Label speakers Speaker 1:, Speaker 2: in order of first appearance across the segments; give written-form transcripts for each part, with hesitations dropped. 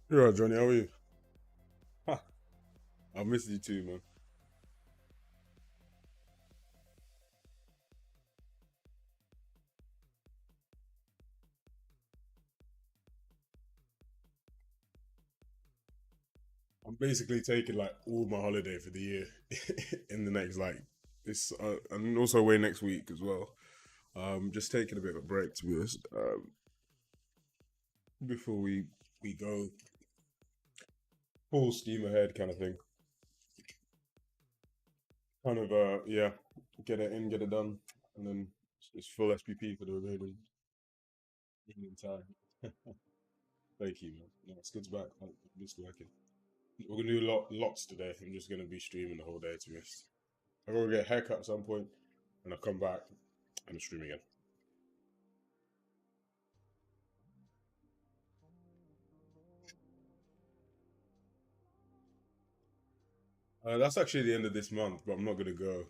Speaker 1: You're right, Johnny. How are you? Ha, I missed you too, man. I'm basically taking like all my holiday for the year in the next like this, and also away next week as well. Just taking a bit of a break to be honest. Before we go full steam ahead, kind of thing. Kind of yeah, get it in, get it done, and then it's full SPP for the remaining time. Thank you, man. No, it's good to be back. I'm just working. We're gonna do lots today. I'm just gonna be streaming the whole day to be honest. I'm gonna get a haircut at some point, and I'll come back and stream again. That's actually the end of this month, but I'm not gonna go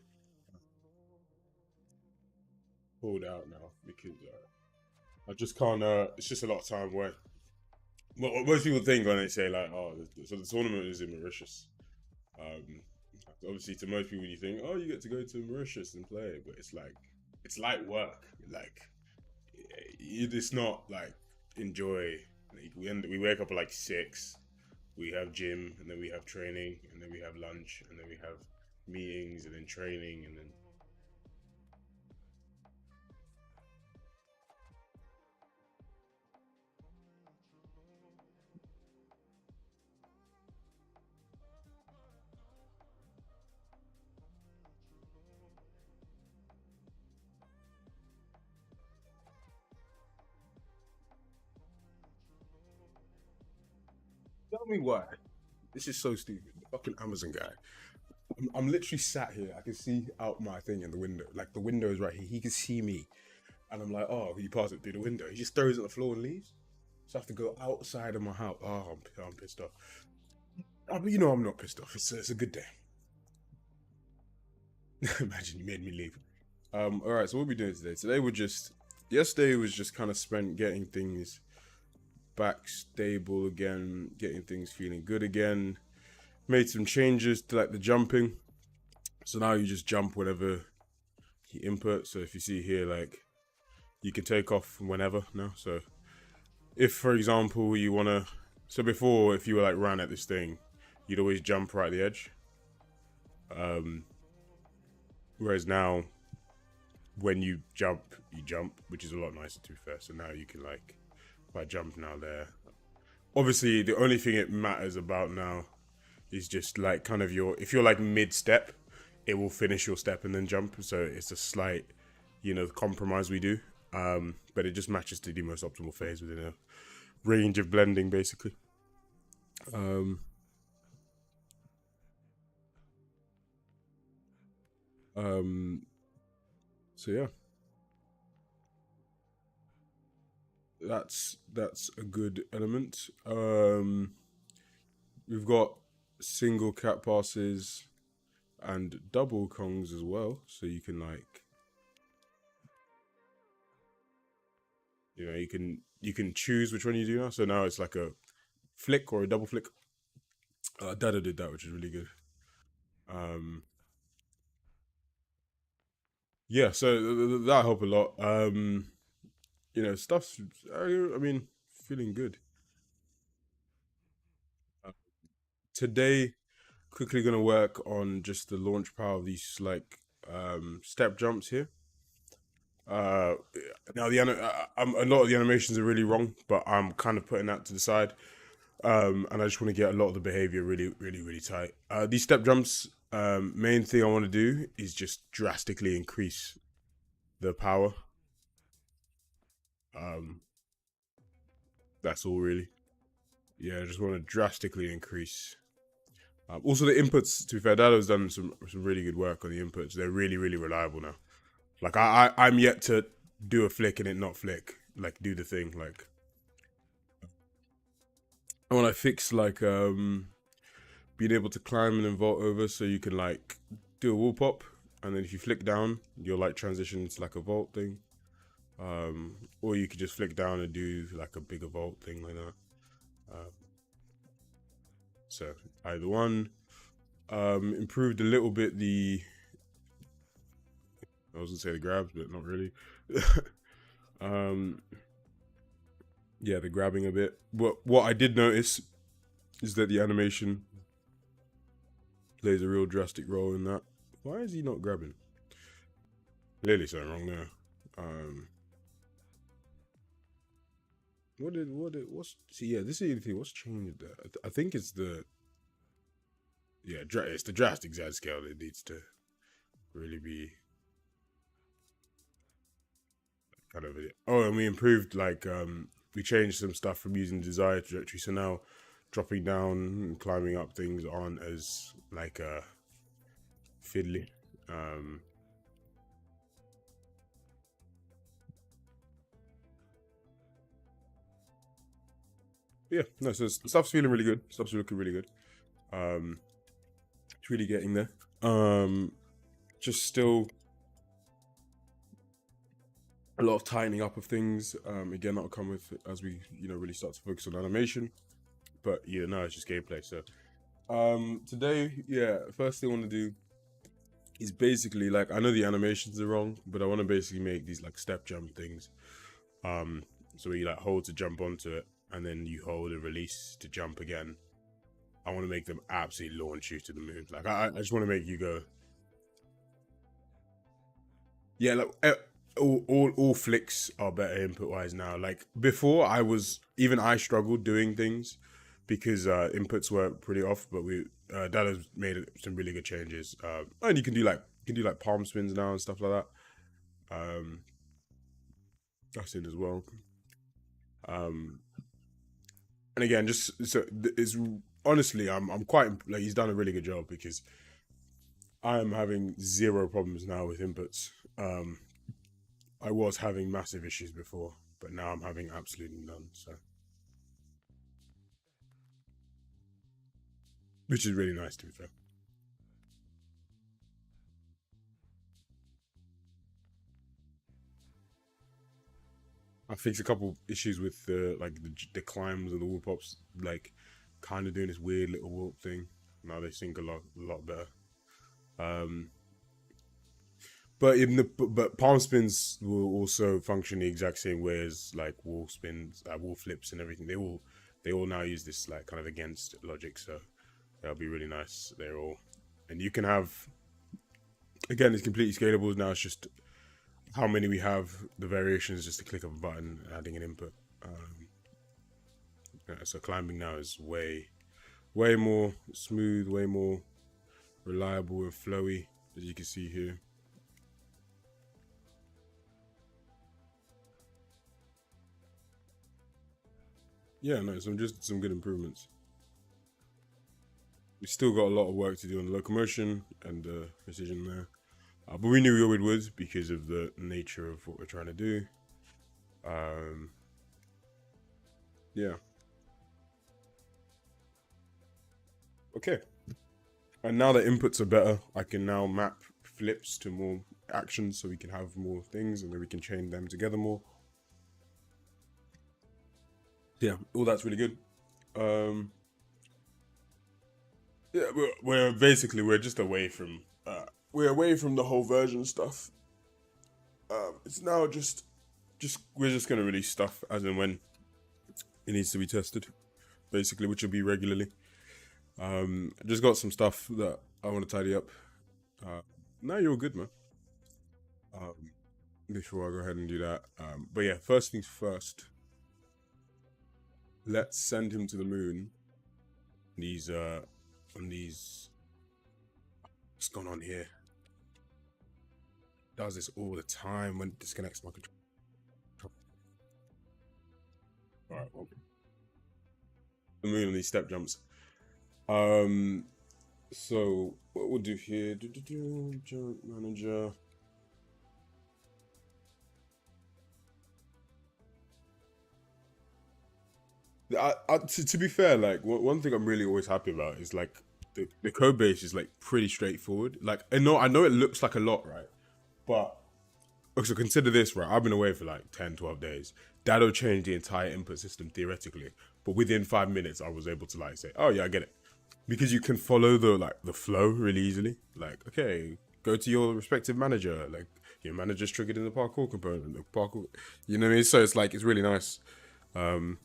Speaker 1: pulled out now because I just can't. It's just a lot of time away. What most people think when they say like, "Oh, so the tournament is in Mauritius." Um, Obviously, to most people, you think, "Oh, you get to go to Mauritius and play," but it's like work. Like, it's not like enjoy. Like, we wake up at like 6. We have gym, and then we have training, and then we have lunch, and then we have meetings, and then training, and then tell me why. This is so stupid. The fucking Amazon guy. I'm literally sat here. I can see out my thing in the window. Like the window is right here. He can see me, and I'm like, "Oh, he pass it through the window." He just throws it on the floor and leaves. So I have to go outside of my house. Oh, I'm pissed off. But you know I'm not pissed off. It's a good day. Imagine you made me leave. All right. So what are we doing today? Today we're just. Yesterday was just kind of spent getting things back stable again, getting things feeling good again. Made some changes to like the jumping. So now you just jump whenever you input. So if you see here, like you can take off whenever now. So if, for example, you wanna, so before if you were like ran at this thing, you'd always jump right at the edge. Um, Whereas now, when you jump, which is a lot nicer to be fair. So now you can like, if I jump now there, obviously the only thing it matters about now is just like kind of if you're like mid step, it will finish your step and then jump. So it's a slight, compromise we do. But it just matches to the most optimal phase within a range of blending, basically. Um, um, so yeah, that's a good element. We've got single cat passes and double kongs as well, so you can like, you can choose which one you do now. So now it's like a flick or a double flick. Dada did that, which is really good. Um, yeah, so that helped a lot. Stuff's. I mean, feeling good. Uh, Today, quickly gonna work on just the launch power of these like step jumps here. Uh, Now a lot of the animations are really wrong, but I'm kind of putting that to the side. And I just want to get a lot of the behavior really, really, really tight. These step jumps, main thing I want to do is just drastically increase the power. Um, that's all really. Yeah, I just want to drastically increase Also, the inputs, to be fair, Dad has done some really good work on the inputs. They're really, really reliable now. Like, I'm yet to do a flick and it not flick. Like, do the thing. Like, when I fix, like, being able to climb and then vault over so you can, like, do a wall pop. And then if you flick down, you'll, like, transition to, like, a vault thing. Or you could just flick down and do, like, a bigger vault thing like that. So, either one. Improved a little bit I was gonna say the grabs, but not really. Yeah, the grabbing a bit. What I did notice is that the animation plays a real drastic role in that. Why is he not grabbing? Clearly something wrong there. This is the thing. What's changed there? I think it's it's the drastic Z scale that needs to really be kind of it. Oh, and we improved, like, we changed some stuff from using desired trajectory, so now dropping down and climbing up things aren't as, like, fiddly. Yeah, no, so stuff's feeling really good. Stuff's looking really good. It's really getting there. Just still a lot of tightening up of things. Again, that'll come with as we, really start to focus on animation. But yeah, no, it's just gameplay. So, today, first thing I want to do is basically, like, I know the animations are wrong, but I want to basically make these, like, step jump things. So you, like, hold to jump onto it, and then you hold and release to jump again. I want to make them absolutely launch you to the moon. Like, I just want to make you go. Yeah, like, all flicks are better input wise now. Like, before, I struggled doing things because inputs were pretty off, but Dad has made some really good changes. And you can do like palm spins now and stuff like that. That's in as well. And again, just so it's honestly, I'm quite, like, he's done a really good job because I'm having zero problems now with inputs. I was having massive issues before, but now I'm having absolutely none. So, which is really nice, to be fair. I fixed a couple issues with the climbs and the wall pops, like, kind of doing this weird little warp thing. Now they sync a lot better. But palm spins will also function the exact same way as, like, wall spins, wall flips, and everything. They all now use this, like, kind of against logic, so that'll be really nice. They're all, and you can have, again, it's completely scalable. Now it's just how many we have. The variation is just a click of a button, adding an input. So climbing now is way more smooth, way more reliable and flowy, as you can see here. Yeah, no, some good improvements. We still got a lot of work to do on the locomotion and precision there. But we knew we would because of the nature of what we're trying to do. Yeah. Okay. And now that inputs are better, I can now map flips to more actions so we can have more things and then we can chain them together more. Yeah, all that's really good. Yeah, we're just away from the whole version stuff. It's now just we're just gonna release stuff as and when it needs to be tested, basically, which will be regularly. I just got some stuff that I want to tidy up. No, you're good, man. Before I go ahead and do that, but yeah, first things first. Let's send him to the moon. These what's going on here? Does this all the time when it disconnects my control. Alright, well. The moon on these step jumps. So what we'll do here, jump manager. To be fair, like one thing I'm really always happy about is like the code base is like pretty straightforward. Like I know it looks like a lot, right? But so consider this, right? I've been away for like 10, 12 days. That'll change the entire input system theoretically. But within 5 minutes, I was able to like say, oh yeah, I get it. Because you can follow the flow really easily. Like, okay, go to your respective manager. Like your manager's triggered in the parkour component. The parkour, you know what I mean? So it's like it's really nice. Um,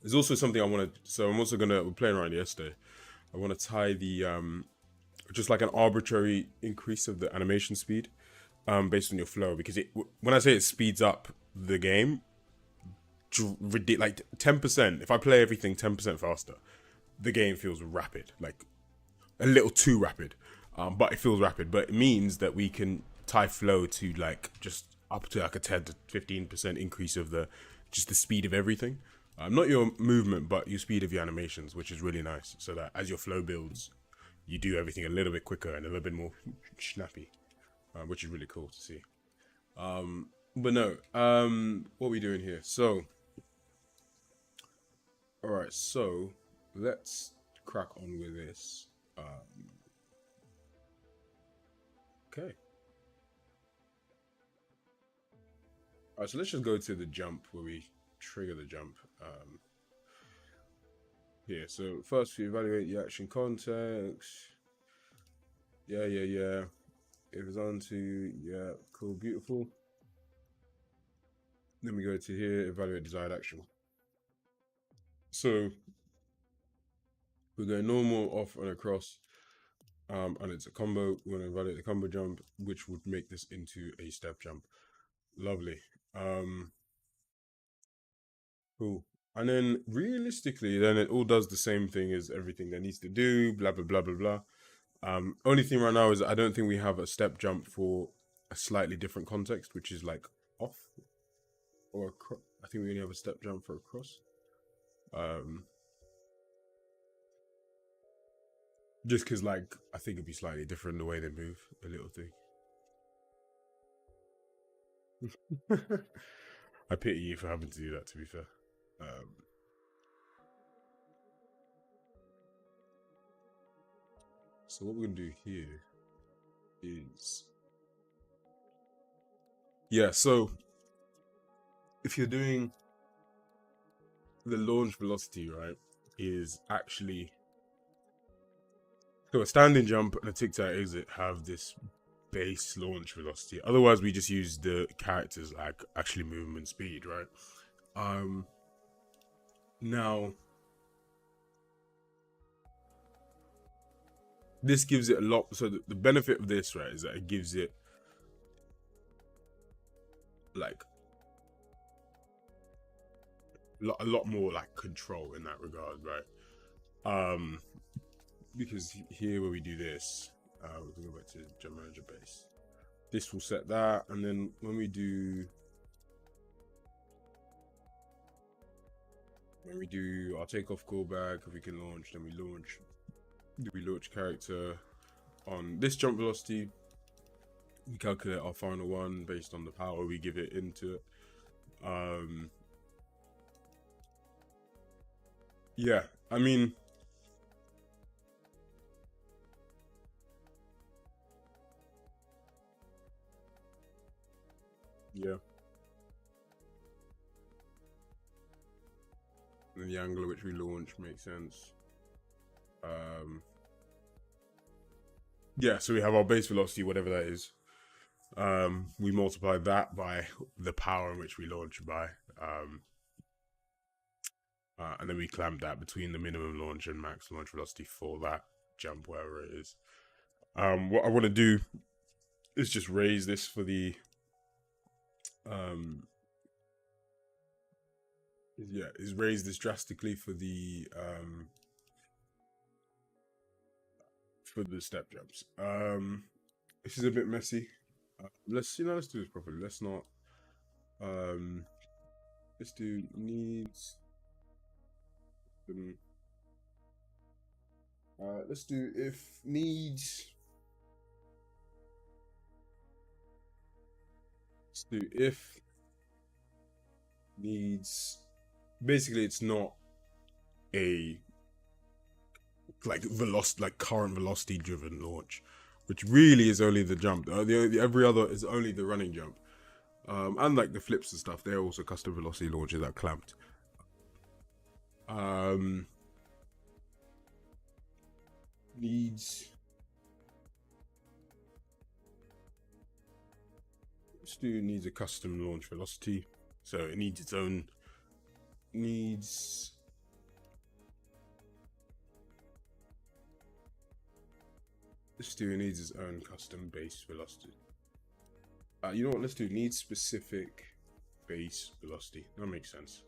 Speaker 1: there's also something I want to. So I'm also gonna. We're playing around yesterday. I want to tie the just like an arbitrary increase of the animation speed based on your flow because when I say it speeds up the game, like 10%. If I play everything 10% faster, the game feels rapid, like a little too rapid, but it feels rapid. But it means that we can tie flow to like just up to like a 10 to 15% increase of the just the speed of everything. Not your movement, but your speed of your animations, which is really nice. So that as your flow builds, you do everything a little bit quicker and a little bit more snappy, which is really cool to see. But no, what are we doing here? So, all right, so let's crack on with this. Okay. All right, so let's just go to the jump where we trigger the jump. Here, so first we evaluate the action context. Yeah, yeah, yeah. If it's on to, yeah, cool, beautiful. Then we go to here, evaluate desired action. So we're going normal, off, and across. And it's a combo. We're going to evaluate the combo jump, which would make this into a step jump. Lovely. Cool. And then realistically, then it all does the same thing as everything that needs to do, blah, blah, blah, blah, blah. Only thing right now is I don't think we have a step jump for a slightly different context, which is like off or I think we only have a step jump for a cross. Um, just because like I think it'd be slightly different the way they move, a little thing. I pity you for having to do that. To be fair. Um, so what we're gonna do here is yeah. So if you're doing the launch velocity, right, is actually so a standing jump and a tic-tac exit have this base launch velocity. Otherwise, we just use the characters like actually movement speed, right? Um, now this gives it a lot. So the benefit of this, right, is that it gives it like a lot more like control in that regard, right? Um, because here where we do this, we can go back to jump manager base. This will set that, and then when we do our takeoff callback, if we can launch, then we launch. Do we launch character on this jump velocity? We calculate our final one based on the power we give it into it. Yeah, I mean, yeah. And the angle at which we launch makes sense. Yeah, so we have our base velocity, whatever that is. We multiply that by the power in which we launch by. And then we clamp that between the minimum launch and max launch velocity for that jump, wherever it is. What I want to do is just raise this for the is raise this drastically for the step jumps. This is a bit messy. Let's do this properly. Let's not let's do needs Let's do if needs. Let's do if needs. Basically, it's not a like velocity, like current velocity driven launch, which really is only the jump. Every other is only the running jump. And like the flips and stuff, they're also custom velocity launches that clamped. Needs. Stu needs a custom launch velocity, so it needs its own. Needs. Stu needs its own custom base velocity. You know what? Let's do needs specific base velocity. That makes sense.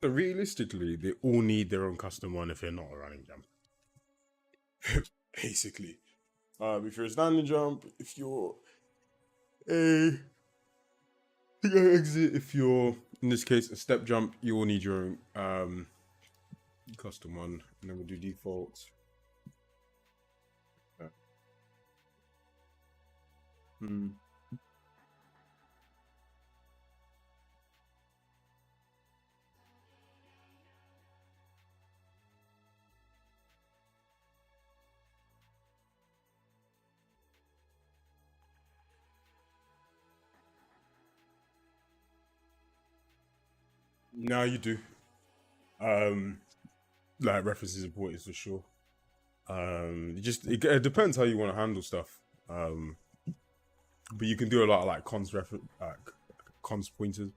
Speaker 1: So realistically, they all need their own custom one if they're not a running jump. Basically, if you're a standing jump, if you're a exit, if you're in this case a step jump, you all need your own custom one, and then we'll do defaults. Now you do. Like references important for sure. It depends how you want to handle stuff. But you can do a lot of like cons pointers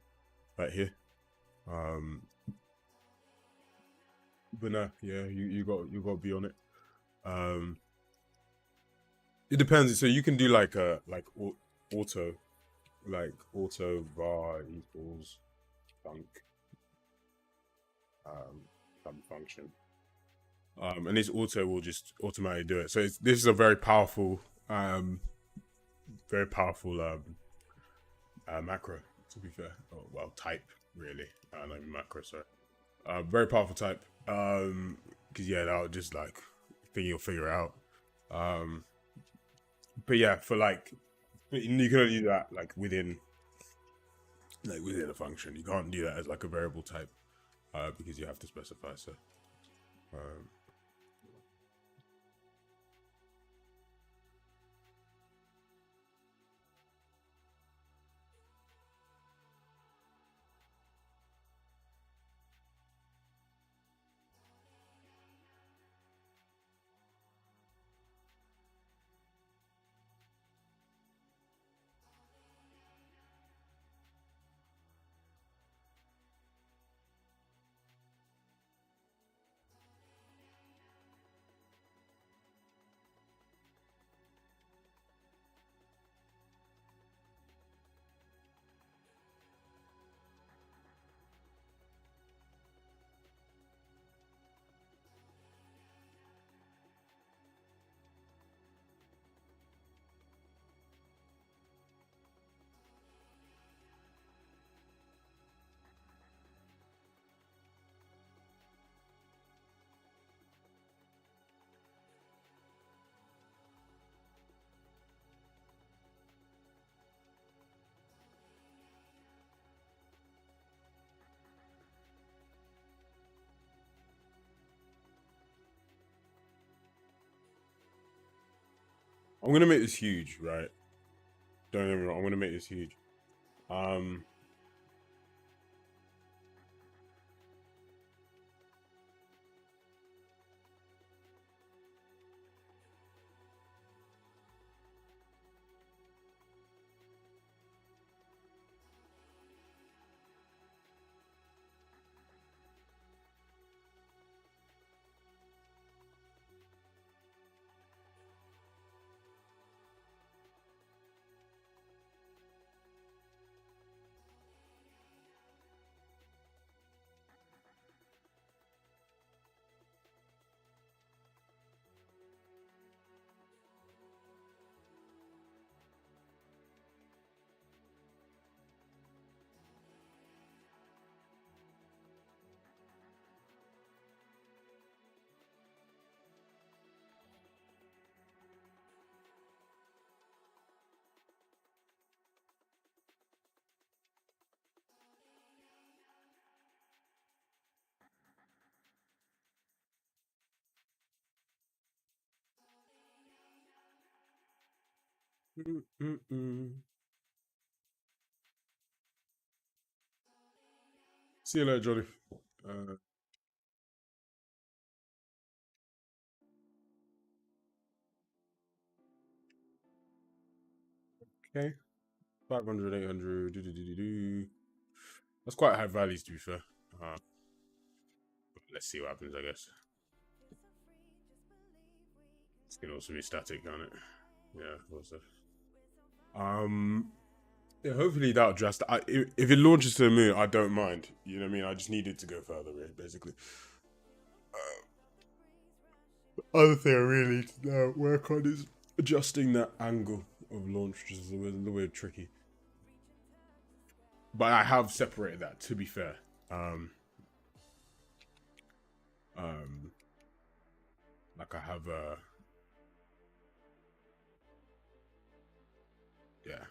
Speaker 1: right here. But no, yeah, you got to be on it. It depends. So you can do like auto var equals thunk some function. And this auto will just automatically do it. So this is a very powerful macro, to be fair. Oh, well, type really. Not even macro, sorry. Very powerful type. Because yeah, that'll just like thing you'll figure out. But yeah, for like, you can only do that like within a function. You can't do that as like a variable type, because you have to specify. So. I'm gonna make this huge, right? Don't get me wrong. I'm gonna make this huge. Um, mm, mm, mm. See you later, Johnny. Uh, okay. 500, 800. That's quite high values, to be fair. Uh, let's see what happens, I guess. This can also be static, can't it? Yeah, also. Um, yeah, hopefully that'll just. If it launches to the moon, I don't mind. You know what I mean? I just need it to go further, really, basically. Other thing I really need to work on is adjusting that angle of launch, which is a little bit tricky. But I have separated that, to be fair. Um, um, like I have, yeah.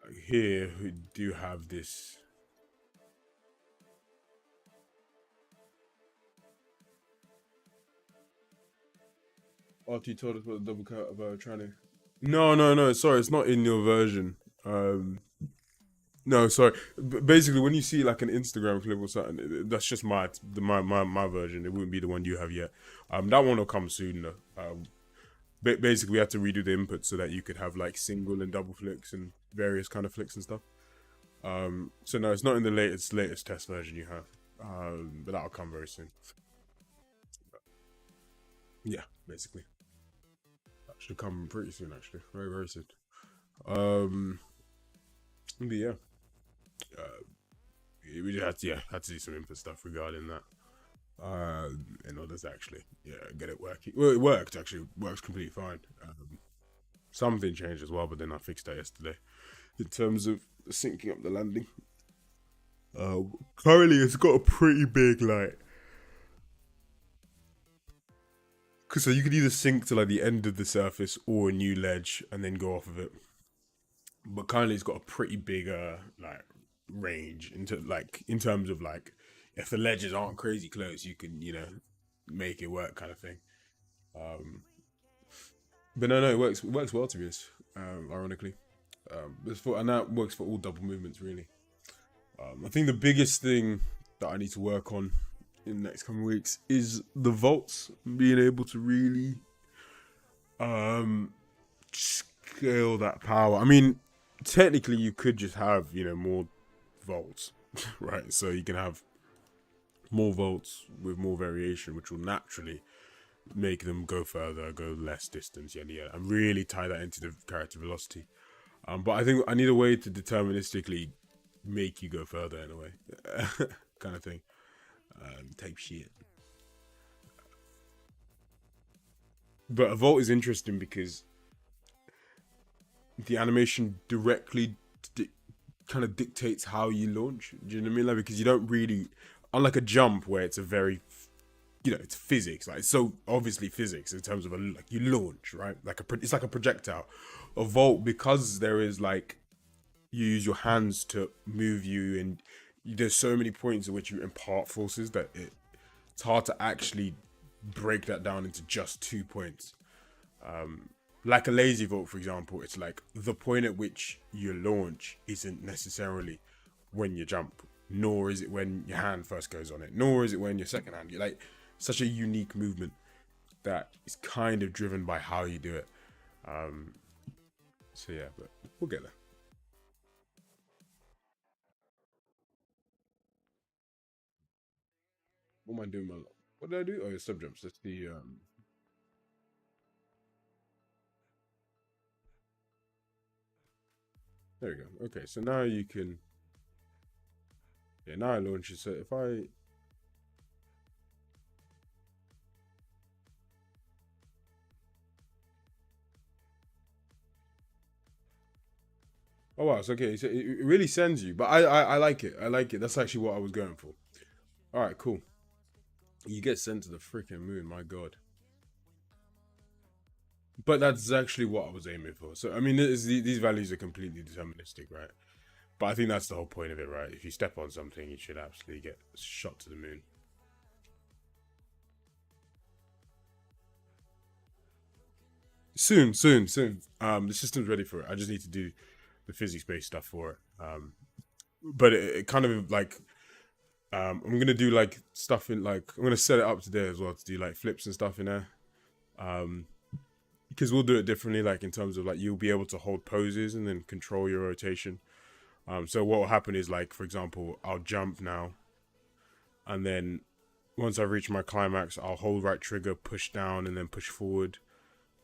Speaker 1: Like here we do have this. After you told us what the double cut about trying to. No, no, no. Sorry, it's not in your version. No, sorry. Basically, when you see like an Instagram clip or something, that's just my version. It wouldn't be the one you have yet. That one will come soon though. Basically, we had to redo the input so that you could have like single and double flicks and various kind of flicks and stuff. So no, it's not in the latest test version you have. But that'll come very soon. Yeah, basically, that should come pretty soon. Actually, very very soon. Um, but yeah, uh, we just had to do some input stuff regarding that. In order to actually get it working. Well, it worked actually. It works completely fine. Something changed as well, but then I fixed that yesterday. In terms of syncing up the landing, uh, currently it's got a pretty big like. Cause so you could either sink to like the end of the surface or a new ledge and then go off of it. But currently it's got a pretty big like range into like in terms of like if the ledges aren't crazy close, you can make it work kind of thing. Um, but no, it works well to be honest. Ironically, and that works for all double movements really. I think the biggest thing that I need to work on in the next coming weeks is the vaults, being able to really um scale that power. I mean, technically you could just have more volts, right? So you can have more volts with more variation, which will naturally make them go further, go less distance, and really tie that into the character velocity. But I think I need a way to deterministically make you go further in a way, kind of thing, type shit. But a vault is interesting because the animation directly kind of dictates how you launch. Do you know what I mean? Like, because you don't really, unlike a jump where it's a very, it's physics. Like, it's so obviously physics in terms of like you launch, right? Like it's like a projectile. A vault, because there is like you use your hands to move you, and there's so many points at which you impart forces that it's hard to actually break that down into just 2 points. like a lazy vault, for example, it's like the point at which you launch isn't necessarily when you jump, nor is it when your hand first goes on it, nor is it when your second hand. You're like such a unique movement that is kind of driven by how you do it. So yeah, but we'll get there. What am I doing? What did I do? Oh, yeah, sub jumps. That's the There we go. Okay, so now you can. Yeah, now I launch it. So if I. Oh wow, it's okay. So it really sends you, but I like it. I like it. That's actually what I was going for. All right, cool. You get sent to the freaking moon. My God. But that's actually what I was aiming for. So I mean, these values are completely deterministic, right? But I think that's the whole point of it, right? If you step on something, you should absolutely get shot to the moon. Soon, soon, soon. The system's ready for it. I just need to do the physics-based stuff for it. But it kind of like I'm gonna do like stuff in like I'm gonna set it up today as well to do like flips and stuff in there. Because we'll do it differently, like in terms of like you'll be able to hold poses and then control your rotation. So what will happen is like, for example, I'll jump now, and then once I reach my climax, I'll hold right trigger, push down, and then push forward,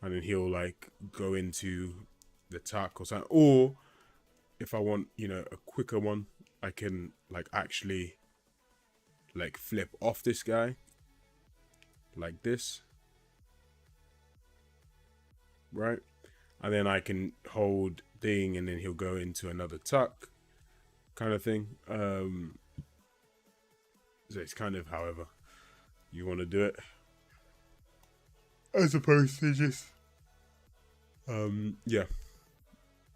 Speaker 1: and then he'll like go into the tuck or something. Or if I want, you know, a quicker one, I can like actually like flip off this guy like this, right? And then I can hold thing, and then he'll go into another tuck, kind of thing. So it's kind of however you want to do it, as opposed to just yeah,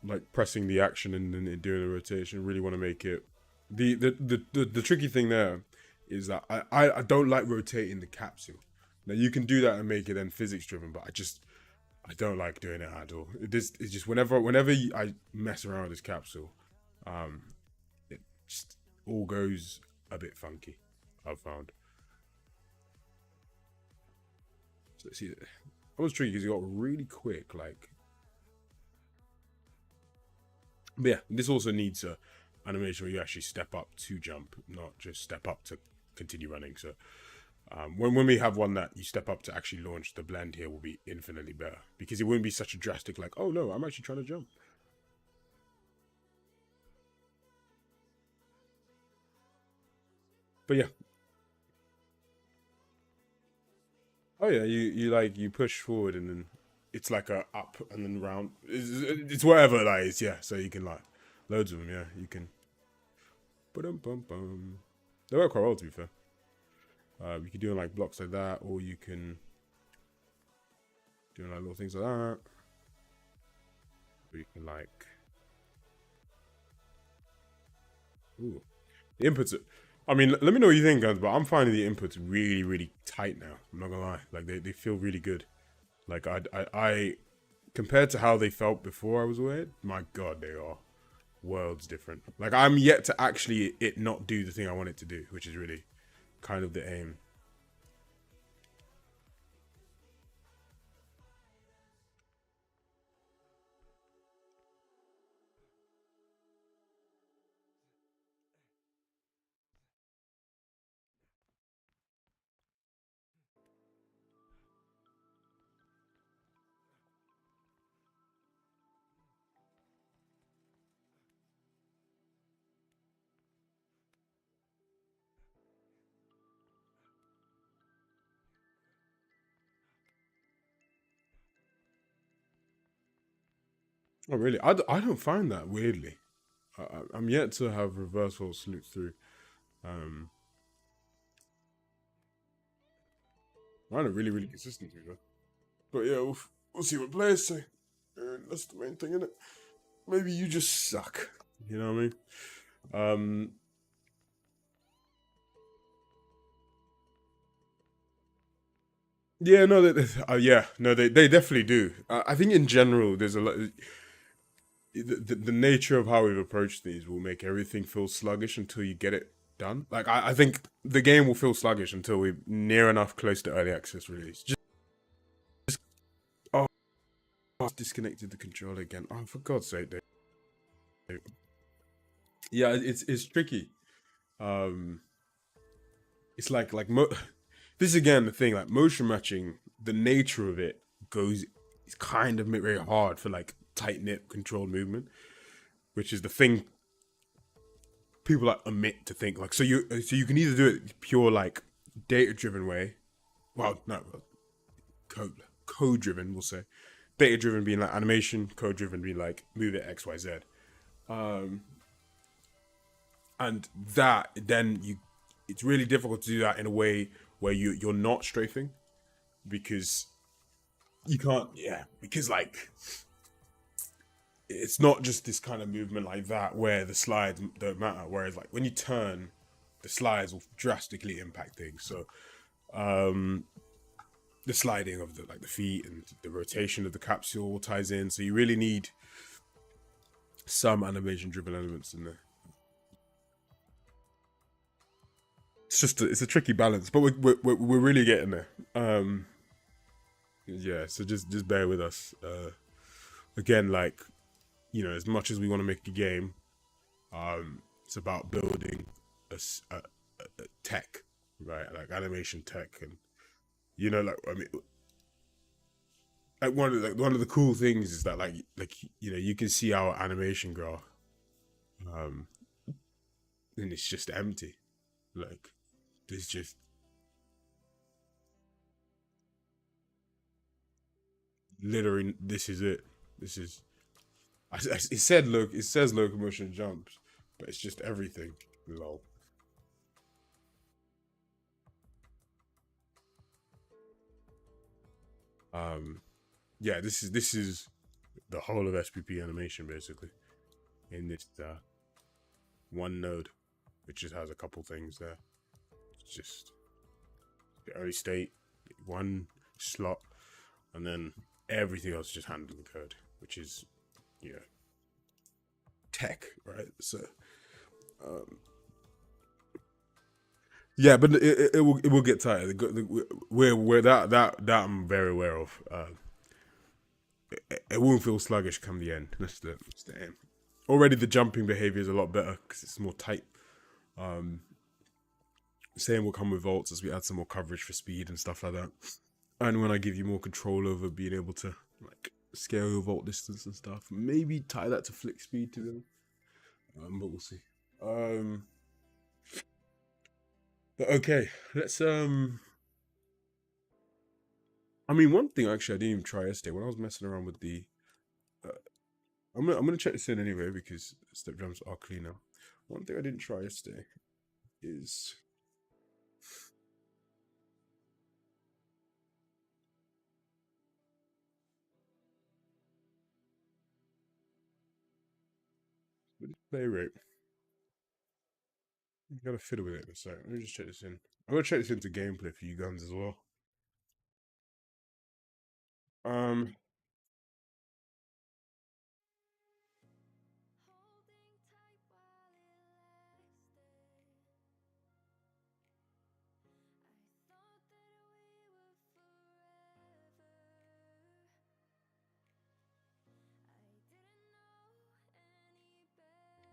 Speaker 1: like pressing the action and then doing a rotation. Really want to make it the tricky thing there is that I don't like rotating the capsule. Now you can do that and make it then physics driven, but I don't like doing it at all. It's just whenever I mess around with this capsule, it just all goes a bit funky, I've found. So see, that was tricky because it got really quick. Like, but yeah, this also needs a animation where you actually step up to jump, not just step up to continue running. So when we have one that you step up to actually launch, the blend here will be infinitely better because it wouldn't be such a drastic like, oh no, I'm actually trying to jump. But yeah. Oh yeah, you like you push forward and then it's like a up and then round. It's whatever like it's yeah. So you can like loads of them. Yeah, you can. Ba-dum-bum-bum. They work quite well to be fair. You can do like blocks like that, or you can do like little things like that. Or you can like, ooh, the inputs. I mean, let me know what you think, guys. But I'm finding the inputs really, really tight now. I'm not gonna lie. Like they feel really good. Like I compared to how they felt before I was weird. My God, they are worlds different. Like I'm yet to actually it not do the thing I want it to do, which is really kind of the aim. Oh really? I don't find that weirdly. I'm yet to have reversal slip through. Um, I find it really, really consistent, you know. But yeah, we'll see what players say. That's the main thing, isn't it? Maybe you just suck. You know what I mean? Um, Yeah, no, yeah, no, they definitely do. I think in general, there's a lot. The nature of how we've approached these will make everything feel sluggish until you get it done. Like I think the game will feel sluggish until we're near enough close to early access release. Just oh, I've disconnected the controller again. Oh, for God's sake, Dave. Yeah, it's tricky. Um, it's this is again the thing, like motion matching. The nature of it goes, it's kind of very hard for like tight knit controlled movement, which is the thing people like omit to think. Like so you can either do it pure like data driven way. Well, no, code driven, we'll say. Data driven being like animation, code driven being like move it X Y Z. Um, and that then it's really difficult to do that in a way where you're not strafing, because you can't, yeah, because like it's not just this kind of movement like that where the slides don't matter, whereas like when you turn, the slides will drastically impact things. So the sliding of the feet and the rotation of the capsule all ties in, so you really need some animation driven elements in there. It's a tricky balance, but we're really getting there. Yeah, so just bear with us. Again, like, you know, as much as we want to make a game, it's about building a tech, right? Like animation tech, and you know, like I mean, like one of the cool things is that like you know, you can see our animation graph, um, and it's just empty. Like there's just literally, this is it. This is it says locomotion jumps, but it's just everything. Lol. Um, yeah, this is the whole of SPP animation basically in this one node, which just has a couple things there. It's just the early state, one slot, and then everything else just handling code, which is, you know, tech, right? So yeah, but it will get tighter. We're that I'm very aware of. It won't feel sluggish come the end. That's the aim. Already the jumping behavior is a lot better because it's more tight. Um, Same will come with vaults as we add some more coverage for speed and stuff like that. And when I give you more control over being able to like scale your vault distance and stuff, maybe tie that to flick speed to them. But we'll see. But okay, let's I mean, one thing actually I didn't even try yesterday when I was messing around with the. Uh, I'm gonna check this in anyway because step drums are clean now. One thing I didn't try yesterday is with play rate. You gotta fiddle with it in a sec. Let me just check this in. I'm gonna check this into gameplay for you guns as well. Um,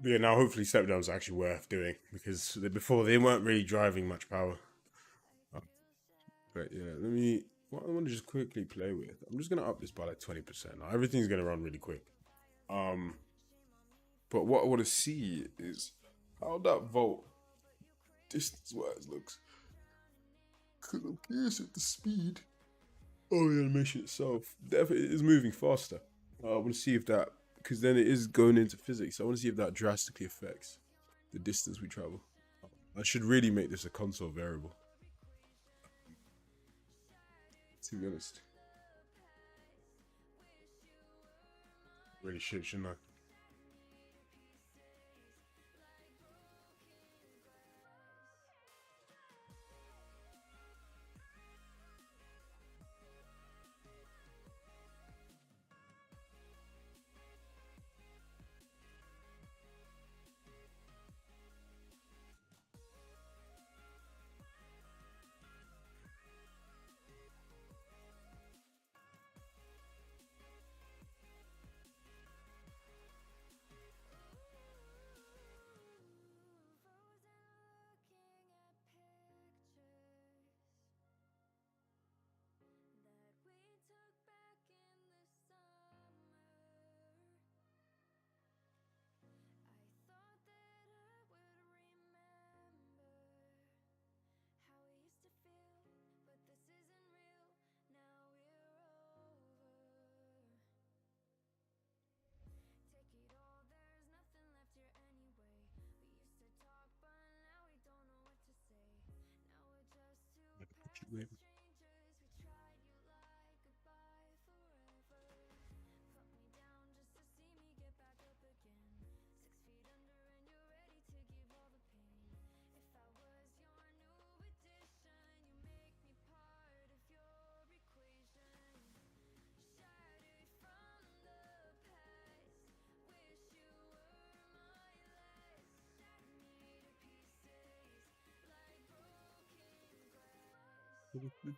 Speaker 1: yeah, now hopefully step drums are actually worth doing because before they weren't really driving much power. But yeah, what I want to just quickly play with. I'm just gonna up this by like 20%. Now everything's gonna run really quick. Um, but what I want to see is how that vault distance-wise looks. Because I'm curious at the speed of the animation itself. Definitely is moving faster. I want to see if that, because then it is going into physics. I want to see if that drastically affects the distance we travel. I should really make this a console variable, to be honest. Really should, shouldn't I?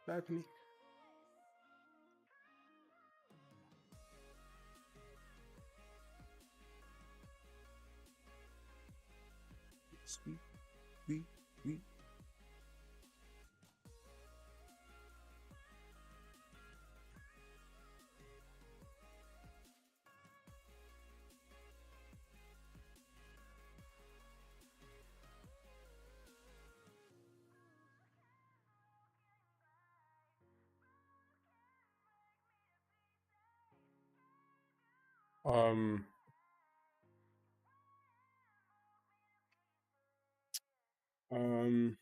Speaker 1: Balcony. Sweet, sweet, sweet. Um, um,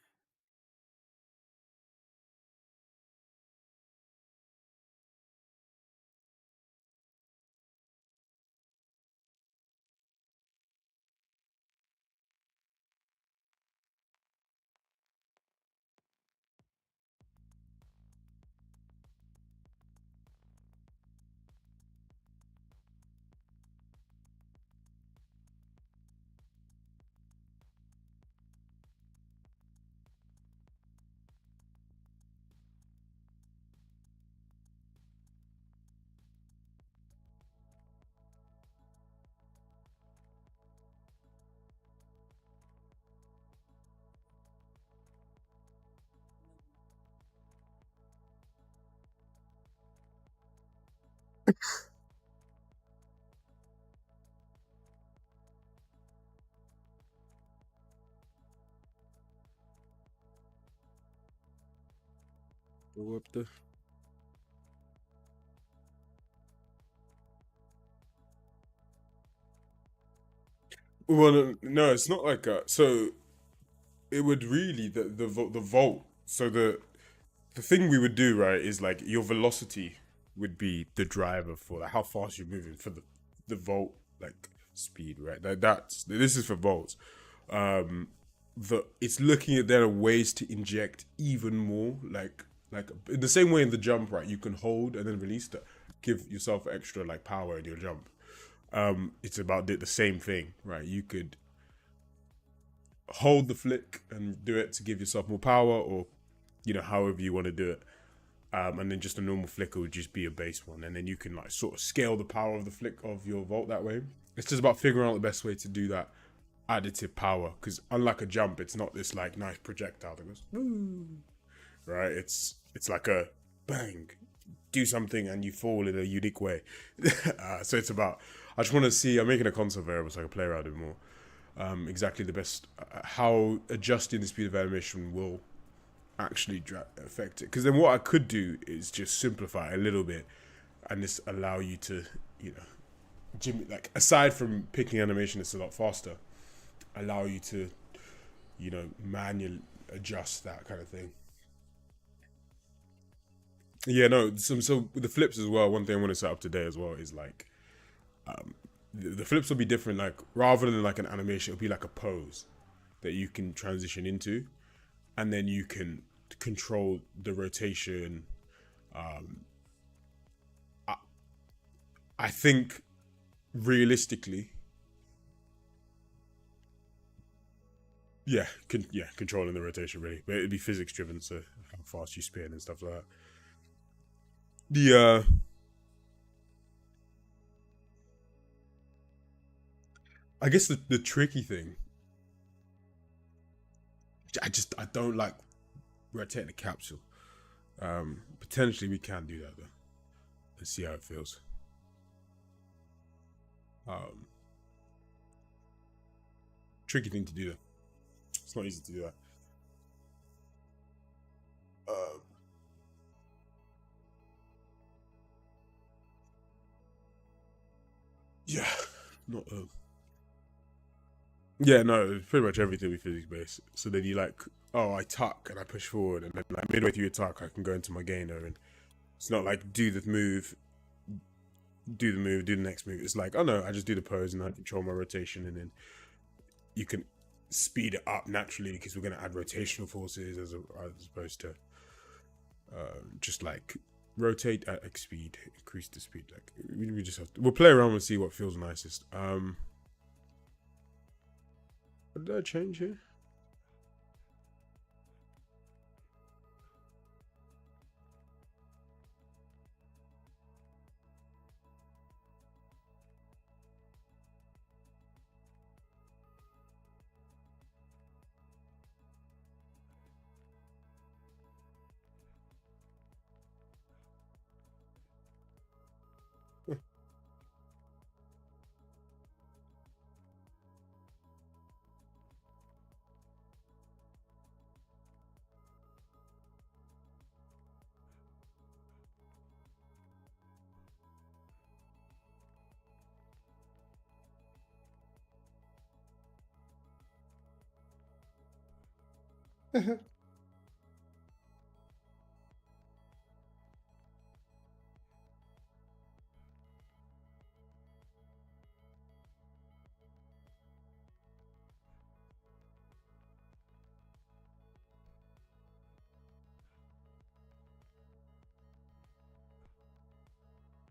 Speaker 1: go up the. Well, no, it's not like so. It would really the vault. So the thing we would do, right, is like your velocity would be the driver for like how fast you're moving for the volt like speed, right? That's this is for volts. Um, the it's looking at there are ways to inject even more, like in the same way in the jump, right? You can hold and then release to give yourself extra like power in your jump. It's about the same thing, right? You could hold the flick and do it to give yourself more power, or however you want to do it. And then just a normal flicker would just be a base one, and then you can like sort of scale the power of the flick of your volt that way. It's just about figuring out the best way to do that additive power, because unlike a jump, it's not this like nice projectile that goes woo, right? It's like a bang, do something, and you fall in a unique way. So it's about, I just want to see. I'm making a console variable so I can play around it more. Exactly the best, how adjusting the speed of animation will actually affect it. Because then what I could do is just simplify it a little bit and just allow you to, like aside from picking animation that's a lot faster, allow you to, manually adjust that kind of thing. Yeah, no. So with the flips as well, one thing I want to set up today as well is like the flips will be different. Like rather than like an animation, it'll be like a pose that you can transition into, and then you can control the rotation. I, I think realistically, yeah, controlling the rotation really, but it'd be physics driven, so how fast you spin and stuff like that. The I guess the tricky thing, I don't like rotating the capsule. Potentially we can do that though. Let's see how it feels. Um, Tricky thing to do though. It's not easy to do that. Um, yeah, not. Yeah, no, pretty much everything will be physics based. So then you like, oh, I tuck and I push forward, and then like midway through your tuck, I can go into my gainer, and it's not like do the move, do the next move. It's like, oh no, I just do the pose and I control my rotation, and then you can speed it up naturally because we're going to add rotational forces as opposed to just like rotate at like speed, increase the speed. Like we just have to, we'll play around and see what feels nicest. What did I change here?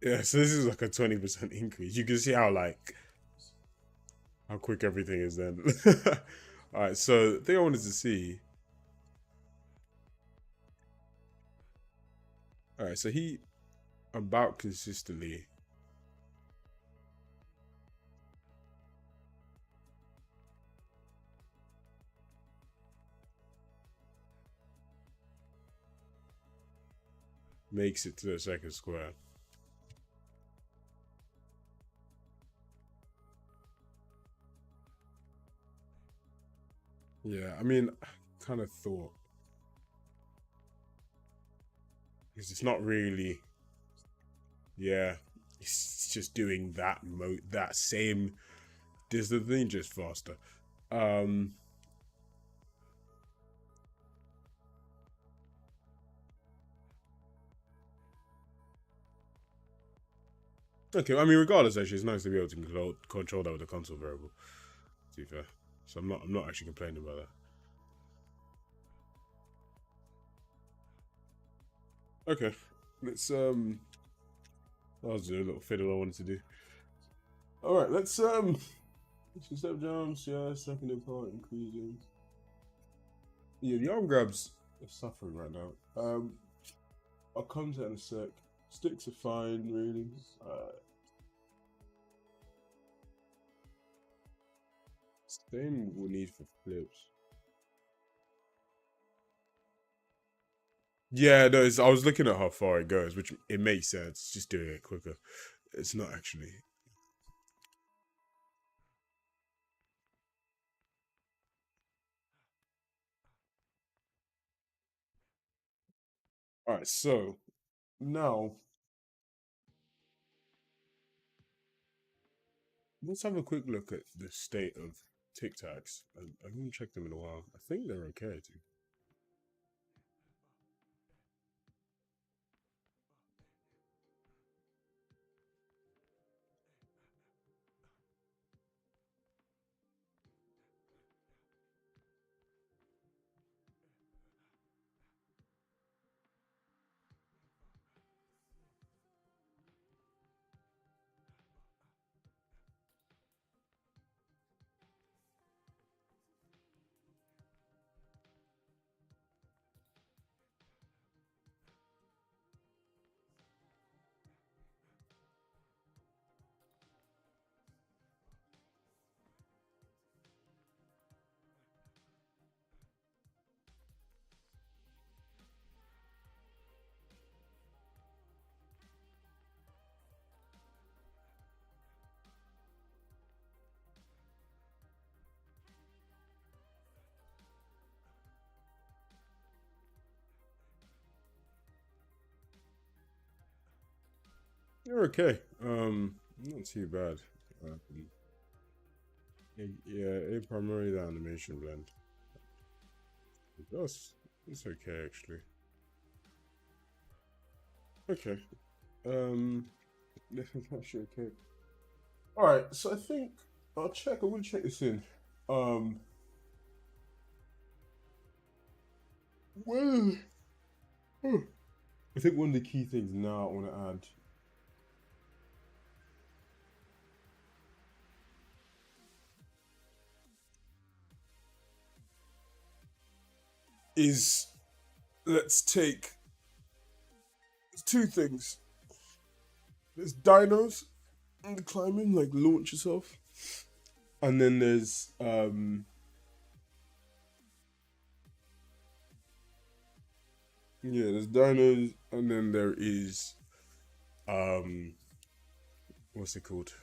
Speaker 1: Yeah, so this is like a 20% increase. You can see how quick everything is then. All right, so the thing I wanted to see. All right, so he about consistently makes it to the second square. Yeah, I mean, kind of thought because it's not really. Yeah, it's just doing that same distance thing just faster. Um, okay, I mean, regardless, actually, it's nice to be able to control that with a console variable. To be fair, so I'm not actually complaining about that. Okay, let's that was a little fiddle I wanted to do. All right, let's step jumps. Yeah, second impart increasing. Yeah, the arm grabs are suffering right now. I'll come to that in a sec. Sticks are fine, really. Same we need for flips. Yeah, no, I was looking at how far it goes, which it makes sense. Just doing it quicker. It's not actually. All right, so now let's have a quick look at the state of Tic Tacs. I haven't checked them in a while. I think they're okay too. They're okay. Not too bad. Yeah, primarily the animation blend. That's it's okay actually. Okay. Um, that's actually okay. All right, so I think I'll check. I will check this in. Um, well, I think one of the key things now I want to add is let's take two things. There's dinos in the climbing, like launch yourself, and then there's yeah, there's dinos, and then there is um what's it called?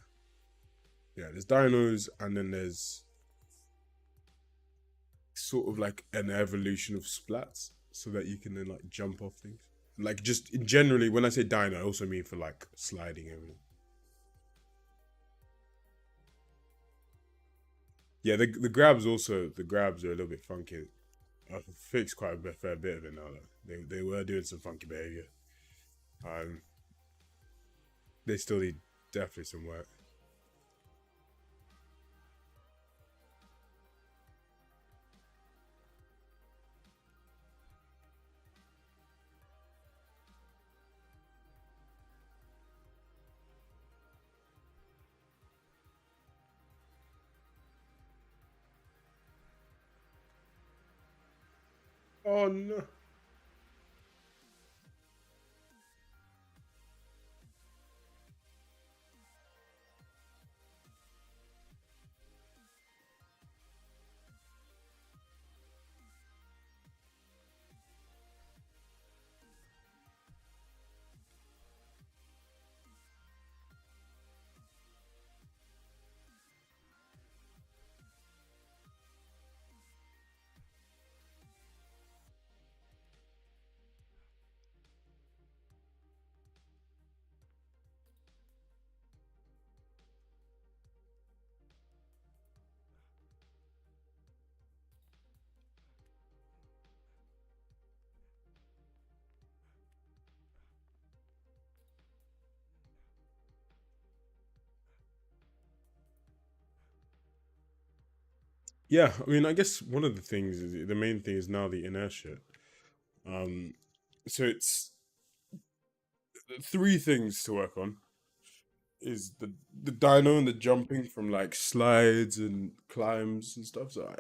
Speaker 1: Yeah, there's dinos, and then there's sort of like an evolution of splats, so that you can then like jump off things. Like just generally, when I say dino, I also mean for like sliding everything. Yeah, the grabs are a little bit funky. I've fixed quite a fair bit of it now. Though. They were doing some funky behavior. Um, they still need definitely some work. Oh no! Yeah, I mean, I guess one of the things is the main thing is now the inertia. Um, so it's three things to work on is the dyno and the jumping from like slides and climbs and stuff. So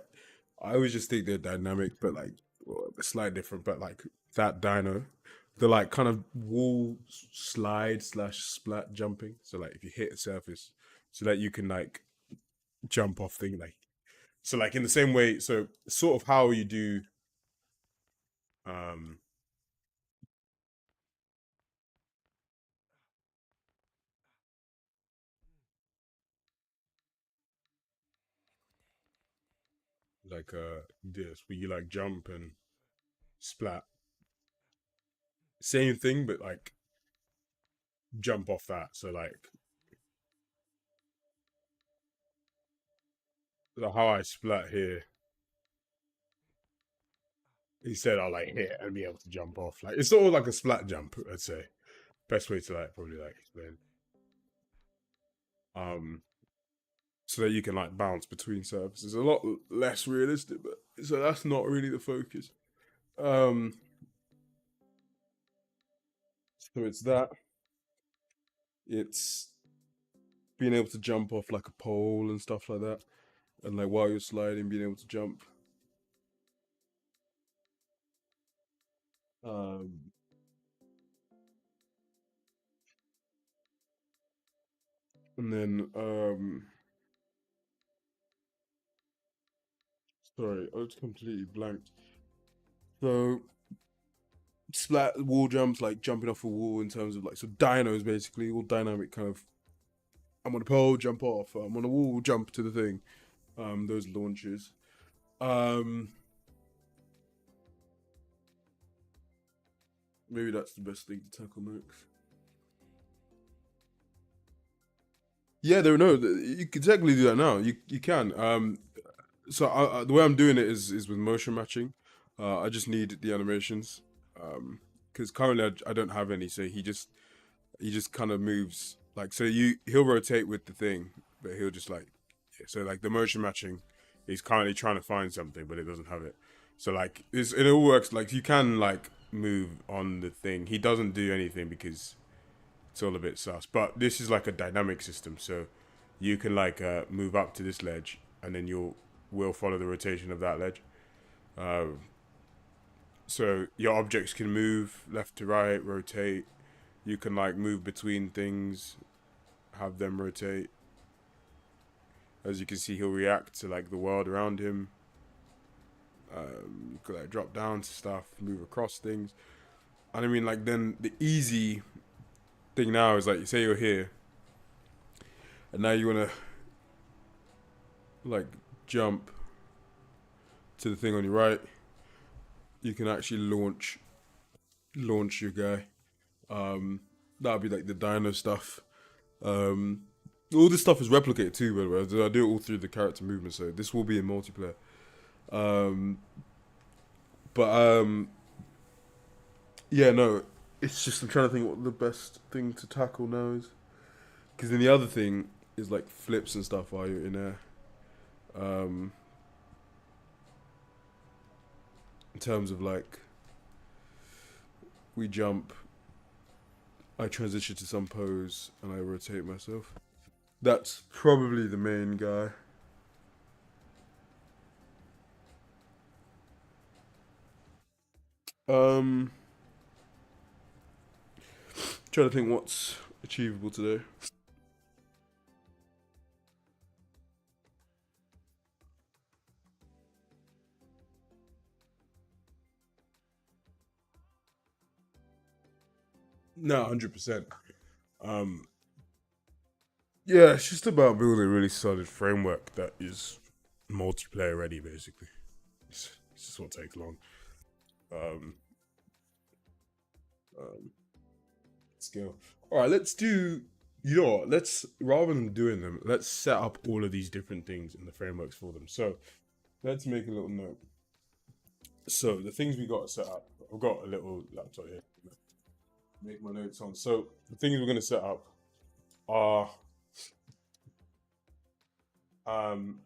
Speaker 1: I always just think they're dynamic, but like well, a slight different. But like that dyno, the like kind of wall slide slash splat jumping. So like if you hit a surface, so that you can like jump off thing like so like in the same way. So sort of how you do um like this where you like jump and splat. Same thing, but like jump off that. So like how I splat here, he said I'll like hit and be able to jump off. Like it's sort of like a splat jump, I'd say. Best way to like probably like explain. Um so that you can like bounce between surfaces. A lot less realistic, but so that's not really the focus. Um so it's that. It's being able to jump off like a pole and stuff like that. And like while you're sliding, being able to jump. Um and then sorry, I was completely blanked. So splat wall jumps, like jumping off a wall in terms of like so dinos basically all dynamic kind of. I'm on a pole, jump off. I'm on a wall, jump to the thing. Those launches. Um, maybe that's the best thing to tackle next. Yeah, there no. You can technically do that now. You can. So the way I'm doing it is with motion matching. I just need the animations. Because currently I don't have any. So he just kind of moves like so. He'll rotate with the thing, but he'll just like yeah, so like the motion matching. He's currently trying to find something, but it doesn't have it. So like it all works. Like you can like move on the thing. He doesn't do anything because it's all a bit sus. But this is like a dynamic system, so you can like move up to this ledge, and then will follow the rotation of that ledge. Uh, so your objects can move left to right, rotate. You can like move between things, have them rotate. As you can see, he'll react to like the world around him. You could like drop down to stuff, move across things. And I mean, like then the easy thing now is like, you say you're here, and now you wanna like jump to the thing on your right. You can actually launch your guy. That'll be like the dino stuff. Um, all this stuff is replicated too, by the way. I do it all through the character movement, so this will be in multiplayer. Um, but yeah, no, it's just I'm trying to think what the best thing to tackle now is. Because then the other thing is like flips and stuff while you're in there. Um, in terms of like we jump, I transition to some pose and I rotate myself. That's probably the main guy. Um, trying to think what's achievable today. No, 100%. Um, yeah, it's just about building a really solid framework that is multiplayer ready, basically. It's just what takes long. Um, um, skill. All right, let's do. You know what? Let's rather than doing them, let's set up all of these different things in the frameworks for them. So let's make a little note. So the things we got to set up. I've got a little laptop here. Make my notes on. So the things we're going to set up are um,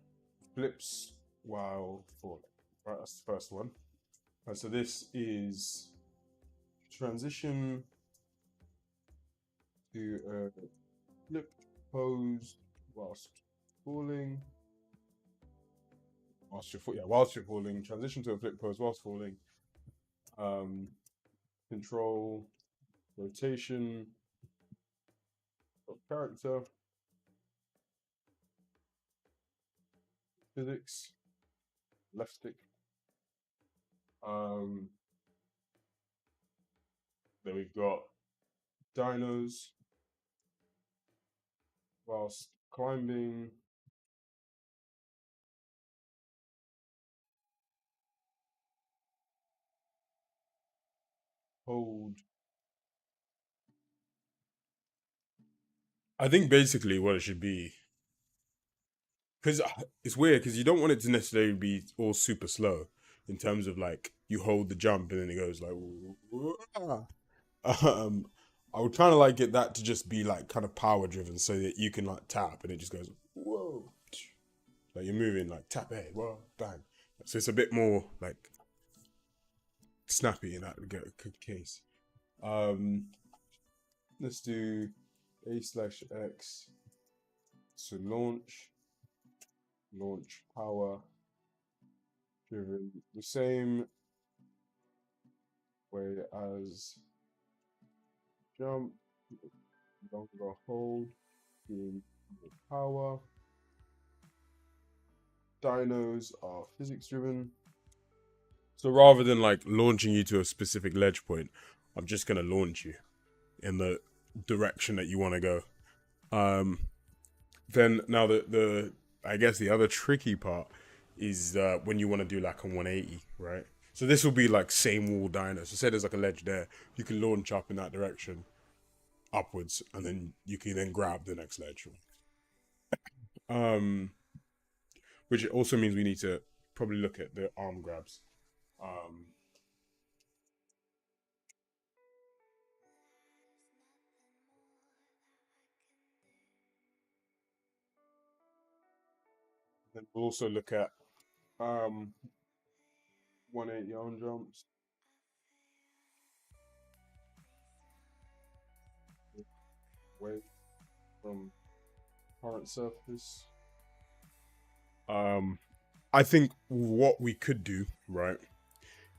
Speaker 1: flips while falling. Right, that's the first one. Right, so this is transition to a flip pose whilst falling. Whilst you're falling. Transition to a flip pose whilst falling. Control rotation of character, physics, left stick. Then we've got dinos whilst climbing. Hold. I think basically what it should be, because it's weird because you don't want it to necessarily be all super slow in terms of like you hold the jump and then it goes like um I would kind of like get that to just be like kind of power driven so that you can like tap and it just goes whoa, like you're moving like tap A, whoa, bang. So it's a bit more like snappy in that case. Um, let's do A/X to launch power driven the same way as jump, longer hold, doing power. Dinos are physics driven. So rather than like launching you to a specific ledge point, I'm just gonna launch you in the direction that you want to go. Um, then now the I guess the other tricky part is when you want to do like a 180, right? So this will be like same wall dino. So say there's like a ledge there, you can launch up in that direction, upwards, and then you can then grab the next ledge. Um, which also means we need to probably look at the arm grabs. Um, then we'll also look at 180 arm jumps, away from current surface. Um, I think what we could do, right,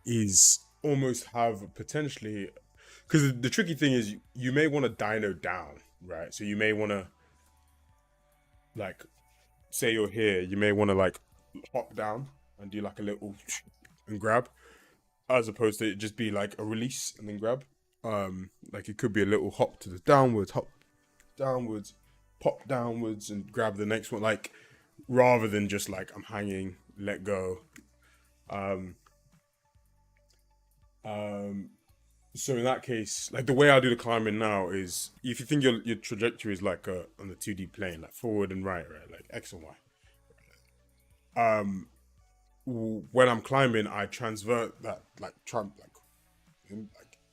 Speaker 1: is almost have potentially, because the tricky thing is you may want to dyno down, right? So you may want to, like, say you're here, you may want to like hop down and do like a little and grab, as opposed to it just be like a release and then grab. Like it could be a little hop to the downwards, hop downwards, pop downwards, and grab the next one. Like rather than just like I'm hanging, let go. Um, um, so in that case, like the way I do the climbing now is, if you think your trajectory is like on the 2D plane, like forward and right, like X and Y. Um, when I'm climbing, I transvert that, like like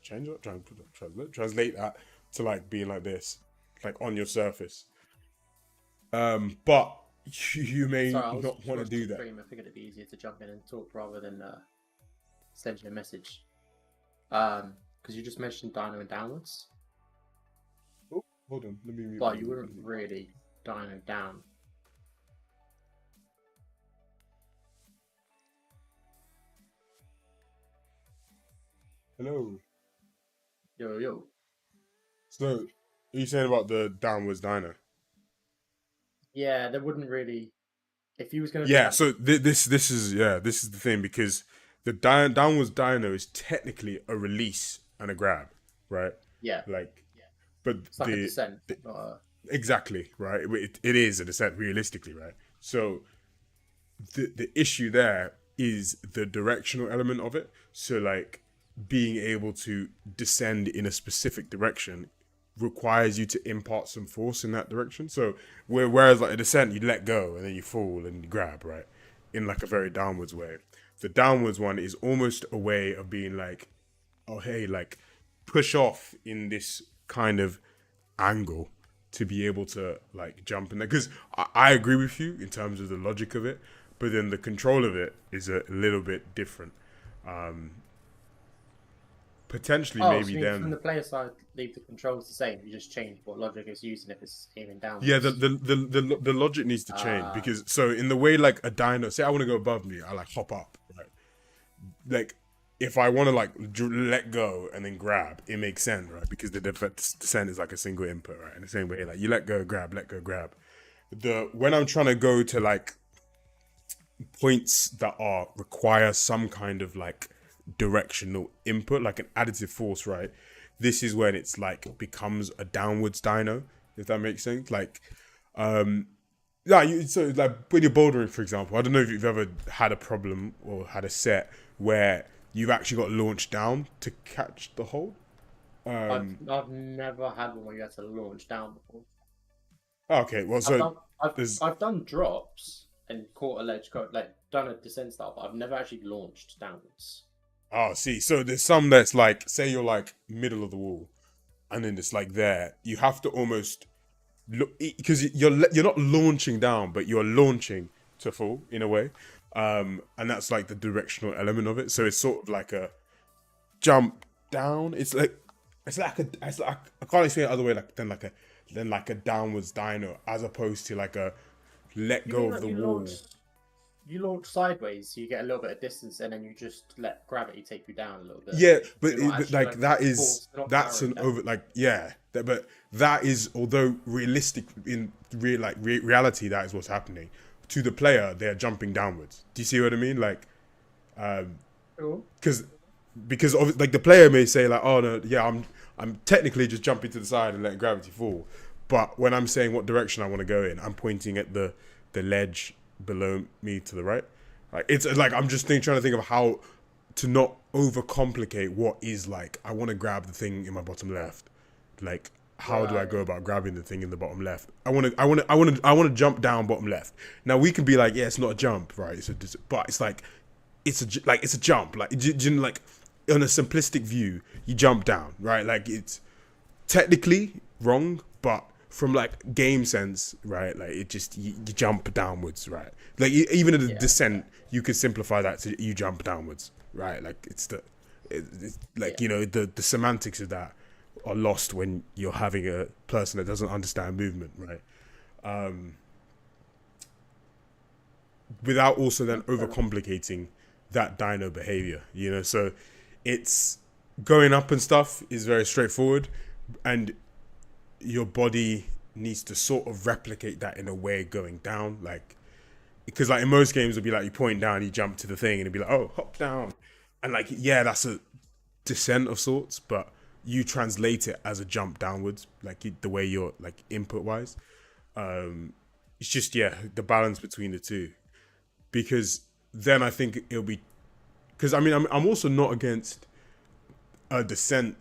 Speaker 1: change it, translate that to like being like this, like on your surface. But you may
Speaker 2: Sorry, I was
Speaker 1: not
Speaker 2: just
Speaker 1: want to
Speaker 2: watching
Speaker 1: do
Speaker 2: the
Speaker 1: that.
Speaker 2: stream. I figured it'd be easier to jump in and talk rather than sending a message. Because you just mentioned dyno and downwards,
Speaker 1: Oh, hold on, let me mute
Speaker 2: but you wouldn't really dyno down.
Speaker 1: Hello.
Speaker 2: Yo, yo.
Speaker 1: So, are you saying about the downwards diner?
Speaker 2: Yeah, there wouldn't really. If you was gonna do
Speaker 1: Yeah.
Speaker 2: that,
Speaker 1: So this is the thing, because the downwards dino is technically a release and a grab, right?
Speaker 2: yeah,
Speaker 1: Like, but
Speaker 2: it's like a descent, not a.
Speaker 1: exactly right. It is a descent realistically, right? So the issue there is the directional element of it. So like being able to descend in a specific direction requires you to impart some force in that direction. So whereas like a descent, you let go and then you fall and you grab, right, in like a very downwards way. The downwards one is almost a way of being like, oh hey, like push off in this kind of angle to be able to like jump in there. Because I agree with you in terms of the logic of it, but then the control of it is a little bit different. Um, Potentially,
Speaker 2: Oh, so
Speaker 1: maybe
Speaker 2: you mean from
Speaker 1: then.
Speaker 2: the player side, leave the controls the same. You just change what logic is using if it's aiming
Speaker 1: Yeah,
Speaker 2: downwards.
Speaker 1: the logic needs to change,
Speaker 2: Uh,
Speaker 1: because so in the way like a dino, say I want to go above me, I like hop up, right? Like if I want to like let go and then grab, it makes sense, right? Because the descent is like a single input, right? In the same way, like you let go, grab. The when I'm trying to go to like points that are require some kind of like directional input, like an additive force, right? This is when it's like becomes a downwards dyno, if that makes sense. Like, yeah, so like when you're bouldering, for example, I don't know if you've ever had a problem or had a set where you've actually got launched down to catch the hold.
Speaker 2: I've never had one where you had to launch down before.
Speaker 1: Okay, well,
Speaker 2: I've
Speaker 1: so
Speaker 2: done I've
Speaker 1: there's
Speaker 2: I've done drops and caught a ledge, like done a descent style, but I've never actually launched downwards.
Speaker 1: see, so there's some that's like, say you're like middle of the wall, and then it's like there, you have to almost look, because you're not launching down, but you're launching to fall in a way, and that's like the directional element of it. So it's sort of like a jump down. It's like I can't explain it other way, like than like a downwards dino, as opposed to like a let
Speaker 2: You
Speaker 1: go
Speaker 2: mean
Speaker 1: of
Speaker 2: like
Speaker 1: the wall.
Speaker 2: you launch sideways, so you get a little bit of distance, and then you just let gravity take you down a little bit.
Speaker 1: Yeah, but,
Speaker 2: You're not
Speaker 1: but
Speaker 2: actually
Speaker 1: like
Speaker 2: like
Speaker 1: that's
Speaker 2: powering
Speaker 1: an
Speaker 2: down.
Speaker 1: over, like, yeah, but that is, although realistic in reality, that is what's happening to the player. They're jumping downwards. Do you see what I mean? Like,
Speaker 2: Cool.
Speaker 1: because like the player may say like, oh no, yeah, I'm technically just jumping to the side and letting gravity fall, but when I'm saying what direction I want to go in, I'm pointing at the ledge below me to the right. Like it's like I'm just trying to think of how to not overcomplicate what is, like I want to grab the thing in my bottom left. Like how do I go
Speaker 2: Right.
Speaker 1: about grabbing the thing in the bottom left? I want to jump down bottom left. Now we can be like, yeah, it's not a jump, right? But it's like, it's a jump. Like, like on a simplistic view, you jump down, right? Like it's technically wrong, but from like game sense, right? Like it just you jump downwards, right? Like even in the
Speaker 2: Yeah.
Speaker 1: descent, you could simplify that to you jump downwards, right? Like it's
Speaker 2: Yeah.
Speaker 1: like, you know, the semantics of that are lost when you're having a person that doesn't understand movement, right? Without also then overcomplicating that dino behavior, you know. So it's going up and stuff is very straightforward, and your body needs to sort of replicate that in a way going down, like, because like in most games it'll be like you point down, you jump to the thing, and it'll be like, oh, hop down, and like, yeah, that's a descent of sorts, but you translate it as a jump downwards, like the way you're like input wise. It's just, yeah, the balance between the two, because then I think it'll be, because I mean I'm also not against a descent,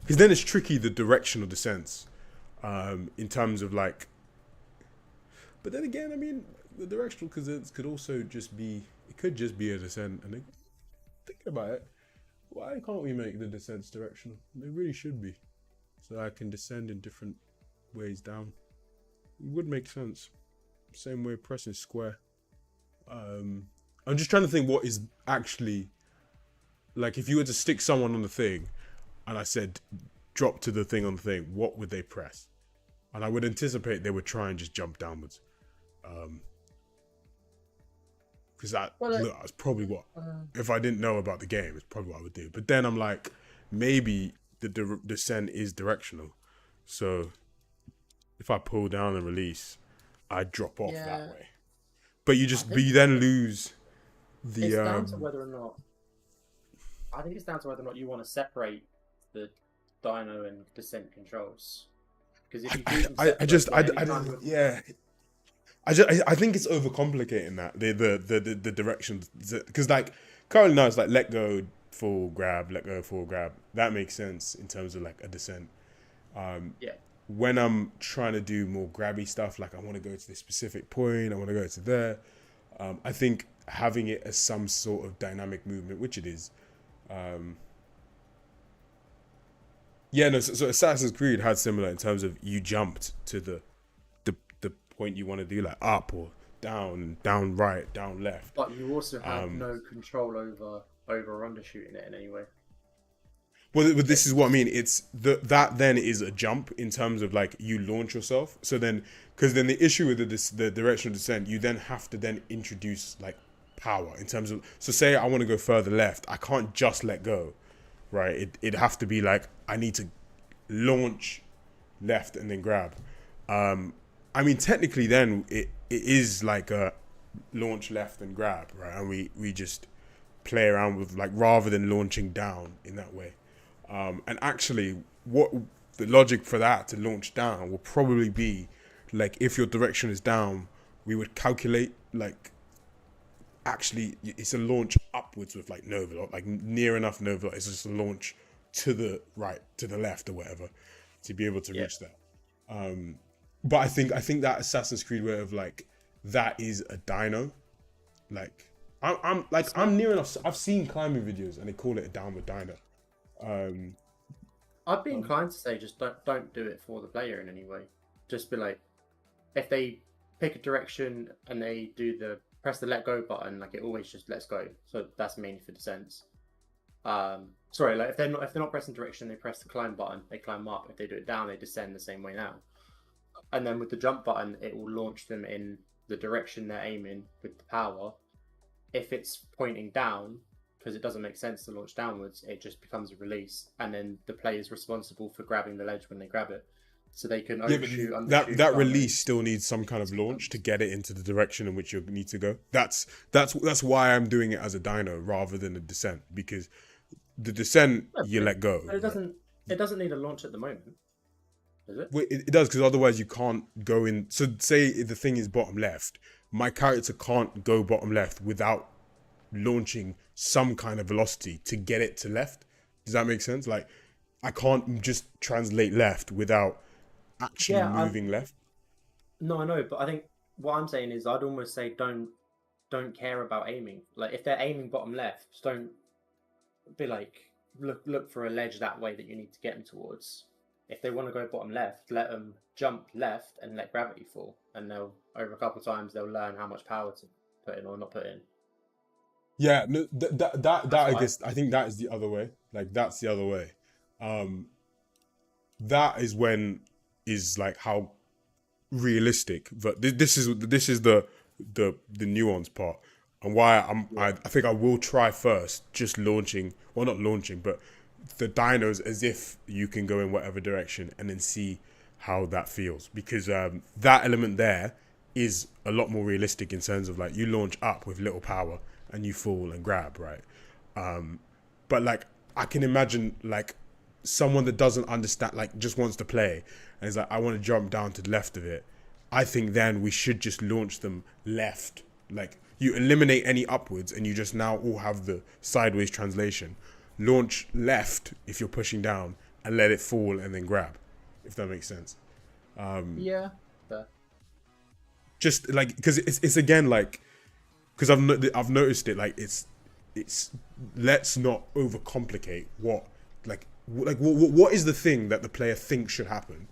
Speaker 1: because then it's tricky, the direction of descents, in terms of like, but then again, I mean, the directional, because it could also just be, it could just be a descent, and then thinking about it, why can't we make the descents directional? They really should be, so I can descend in different ways down. It would make sense. Same way pressing square. I'm just trying to think what is actually, like, if you were to stick someone on the thing and I said drop to the thing on the thing, what would they press? And I would anticipate they would try and just jump downwards, because
Speaker 2: Well,
Speaker 1: that's probably what, if I didn't know about the game, it's probably what I would do. But then I'm like, maybe the descent is directional, so if I pull down and release, I drop off
Speaker 2: yeah.
Speaker 1: that way. But you then lose the
Speaker 2: It's down to whether or not. I think it's down to whether or not you want to separate the dyno and descent controls. Because if you do them separately,
Speaker 1: I don't, yeah. I think it's overcomplicating that the directions, because like currently now it's like let go, full grab, let go, full grab. That makes sense in terms of like a descent.
Speaker 2: Yeah.
Speaker 1: When I'm trying to do more grabby stuff, like I want to go to this specific point, I want to go to there, I think having it as some sort of dynamic movement, which it is, yeah, no. So Assassin's Creed had similar in terms of you jumped to the point you want to do, like up or down, down right, down left.
Speaker 2: But you also have no control over or undershooting it in any way.
Speaker 1: Well, this is what I mean. It's that then is a jump in terms of like you launch yourself. So then, because then the issue with the directional descent, you then have to then introduce like power in terms of. So say I want to go further left, I can't just let go, right? It'd have to be like I need to launch left and then grab. I mean, technically, then it is like a launch left and grab, right? And we just play around with like rather than launching down in that way. And actually, what the logic for that to launch down will probably be like if your direction is down, we would calculate like actually it's a launch upwards with like no velocity, like near enough no velocity. It's just a launch to the right, to the left, or whatever, to be able to reach that. But I think that Assassin's Creed way of like that is a dyno. Like I'm near enough. I've seen climbing videos and they call it a downward dyno.
Speaker 2: I'd be inclined to say just don't do it for the player in any way. Just be like, if they pick a direction and they do press the let go button, like it always just lets go. So that's mainly for descents. Sorry, like if they're not pressing direction, they press the climb button, they climb up. If they do it down, they descend the same way now. And then with the jump button, it will launch them in the direction they're aiming with the power. If it's pointing down, because it doesn't make sense to launch downwards, it just becomes a release, and then the player is responsible for grabbing the ledge when they grab it, so they can overshoot, undershoot.
Speaker 1: That release still needs some kind of launch to get it into the direction in which you need to go. That's why I'm doing it as a dyno rather than a descent, because the descent you let go.
Speaker 2: But it doesn't need a launch at the moment, does it?
Speaker 1: Well, it does, because otherwise you can't go in. So say the thing is bottom left, my character can't go bottom left without launching some kind of velocity to get it to left. Does that make sense? Like I can't just translate left without actually
Speaker 2: Yeah,
Speaker 1: moving left.
Speaker 2: no, I know, but I think what I'm saying is I'd almost say don't care about aiming. Like if they're aiming bottom left, just don't be like look for a ledge that way that you need to get them towards. If they want to go bottom left, let them jump left and let gravity fall, and they'll over a couple of times they'll learn how much power to put in or not put in.
Speaker 1: Yeah, no, that
Speaker 2: That's
Speaker 1: I
Speaker 2: what I
Speaker 1: guess I think that is the other way. Like that's the other way. Um, that is when is like how realistic. But this is the nuance part, and why I
Speaker 2: yeah
Speaker 1: think I will try first, just launching, well not launching, but the dinos as if you can go in whatever direction and then see how that feels, because that element there is a lot more realistic in terms of like you launch up with little power and you fall and grab, right? But like I can imagine like someone that doesn't understand, like just wants to play and is like, I want to jump down to the left of it. I think then we should just launch them left. Like you eliminate any upwards and you just now all have the sideways translation. Launch left if you're pushing down and let it fall and then grab, if that makes sense.
Speaker 2: yeah. But
Speaker 1: Just like because it's again like because I've noticed it, like it's let's not overcomplicate what is the thing that the player thinks should happen.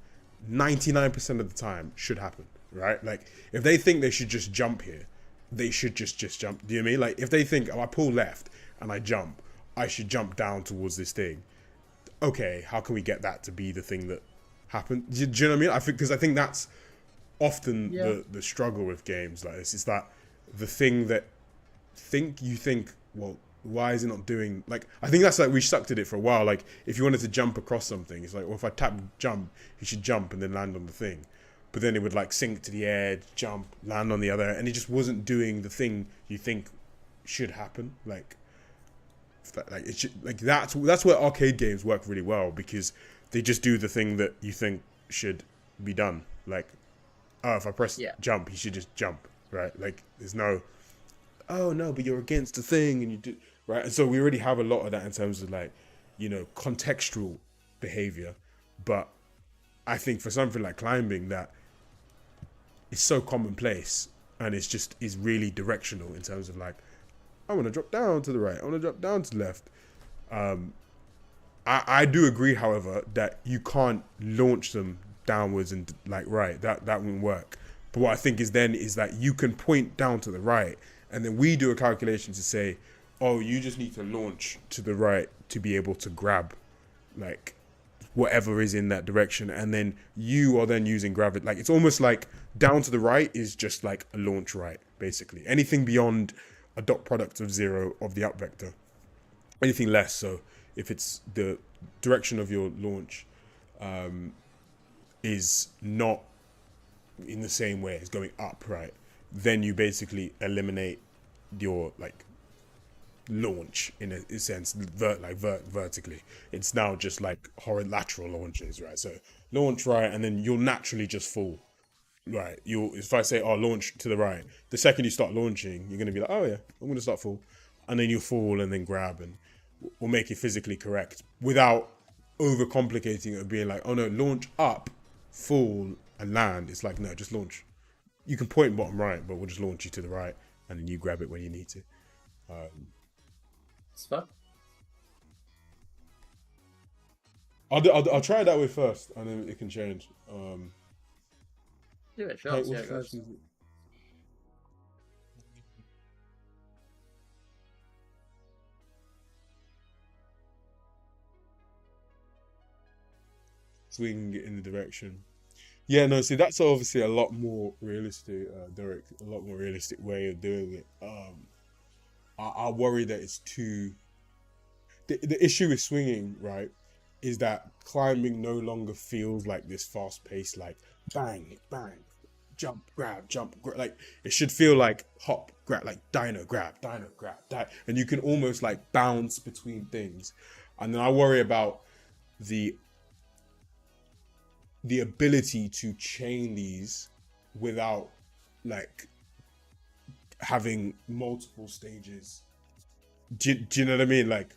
Speaker 1: 99% of the time should happen, right? Like if they think they should just jump here, they should just jump. Do you know what I mean? Like if they think, oh, I pull left and I jump, I should jump down towards this thing. Okay, how can we get that to be the thing that happened? Do you know what I mean? I think that's often
Speaker 2: yeah,
Speaker 1: the struggle with games like this, is that the thing that you think, well, why is it not doing, like I think that's like we sucked at it for a while. Like if you wanted to jump across something, it's like, well, if I tap jump, you should jump and then land on the thing, but then it would like sink to the edge, jump, land on the other, and it just wasn't doing the thing you think should happen. Like like it should, like that's where arcade games work really well, because they just do the thing that you think should be done. Like, oh, if I press
Speaker 2: yeah,
Speaker 1: jump, you should just jump, right? Like there's no, oh no, but you're against the thing and you do, right? And so we already have a lot of that in terms of like, contextual behavior. But I think for something like climbing, that is so commonplace and it's just is really directional in terms of like, I want to drop down to the right, I want to drop down to the left. I do agree, however, that you can't launch them downwards and like right. That wouldn't work. But what I think is then is that you can point down to the right, and then we do a calculation to say, oh, you just need to launch to the right to be able to grab, like whatever is in that direction, and then you are then using gravity. Like it's almost like down to the right is just like a launch right, basically. Anything beyond a dot product of zero of the up vector, anything less. So if it's the direction of your launch is not in the same way as going up, right, then you basically eliminate your like launch in a sense, vertically. It's now just like lateral launches, right? So launch right, and then you'll naturally just fall. Right, you if I say, oh, launch to the right, the second you start launching, you're gonna be like, oh yeah, I'm gonna start fall, and then you fall and then grab, and we'll make it physically correct without overcomplicating it, of being like, oh no, launch up, fall and land. It's like, no, just launch. You can point bottom right, but we'll just launch you to the right, and then you grab it when you need to.
Speaker 2: it's fun.
Speaker 1: I'll try it that way first, and then it can change.
Speaker 2: Do it,
Speaker 1: Hey,
Speaker 2: sure. See how it goes.
Speaker 1: so we can get in the direction. Yeah, no, see, that's obviously a lot more realistic, Derek, a lot more realistic way of doing it. I worry that it's too. The issue with swinging, right, is that climbing no longer feels like this fast paced, like bang, bang, jump, grab. Like it should feel like hop, grab, like dino, grab, and you can almost like bounce between things. And then I worry about the ability to chain these without like having multiple stages. Do you know what I mean? Like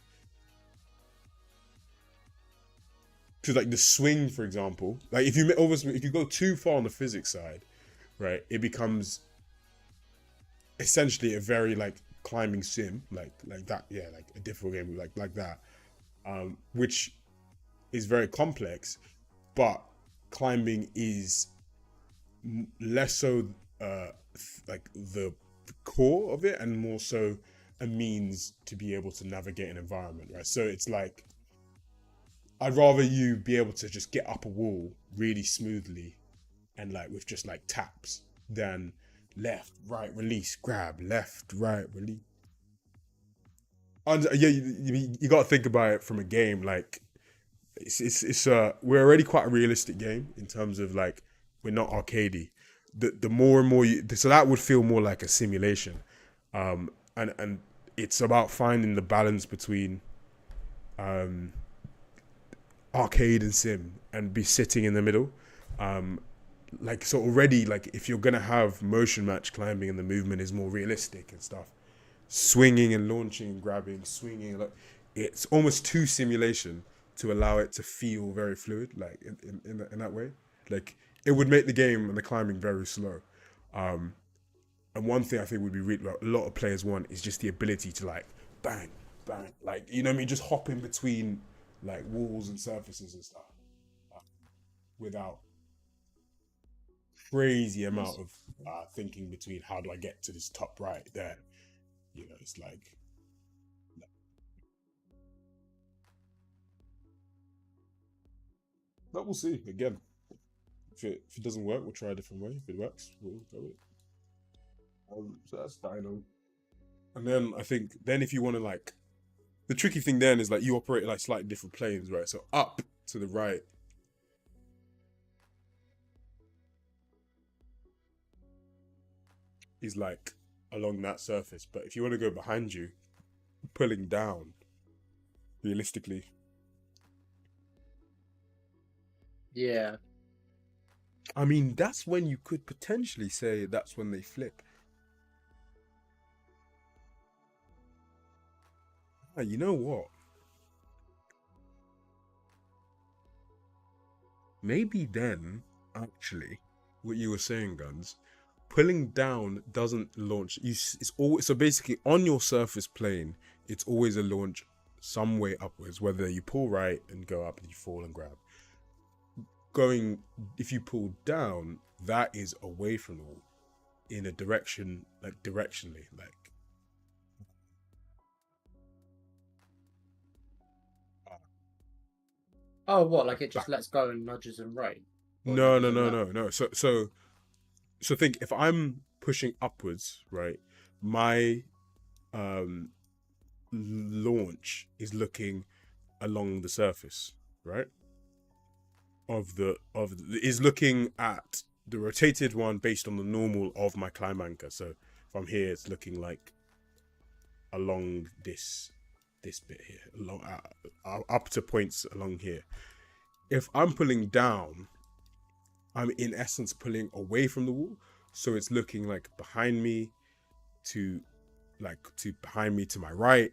Speaker 1: to like the swing, for example. Like if you go too far on the physics side, right, it becomes essentially a very like climbing sim, like that, yeah, like a difficult game, like that, which is very complex, but climbing is less so like the core of it and more so a means to be able to navigate an environment, right? So it's like I'd rather you be able to just get up a wall really smoothly and like with just like taps than left, right, release, grab, left, right, release. And yeah, you got to think about it from a game. Like it's we're already quite a realistic game in terms of like we're not arcadey. The more and more so that would feel more like a simulation, and it's about finding the balance between um arcade and sim and be sitting in the middle. Like so already like if you're gonna have motion match climbing and the movement is more realistic and stuff, swinging and launching and grabbing, swinging, like it's almost too simulation to allow it to feel very fluid, like in that way. Like it would make the game and the climbing very slow. Um, and one thing I think would be really what a lot of players want is just the ability to like bang, bang, like you know what I mean, just hop in between like walls and surfaces and stuff without crazy amount of thinking between how do I get to this top right there. You know, it's like but we'll see. Again, if it doesn't work, we'll try a different way. If it works, we'll go with it. So that's Dino. And then I think then if you want to like the tricky thing then is like you operate like slightly different planes, right? So up to the right is like along that surface, but if you want to go behind you, pulling down realistically.
Speaker 2: Yeah.
Speaker 1: I mean, that's when you could potentially say that's when they flip. Ah, you know what? Maybe then, actually, what you were saying, Guns, pulling down doesn't launch. It's always so basically on your surface plane. It's always a launch some way upwards. Whether you pull right and go up, and you fall and grab. Going if you pull down, that is away from the wall in a direction, like directionally, like.
Speaker 2: Oh, what? Like it just lets
Speaker 1: Backwards.
Speaker 2: go and nudges them right, or
Speaker 1: No,
Speaker 2: nudges
Speaker 1: no,
Speaker 2: them
Speaker 1: no,
Speaker 2: left.
Speaker 1: no, no. So think if I'm pushing upwards, right? My um launch is looking along the surface, right? Is looking at the rotated one based on the normal of my climb anchor. So if I'm here, it's looking like along this bit here, along up to points along here. If I'm pulling down, I'm in essence pulling away from the wall, so it's looking like behind me to to behind me to my right,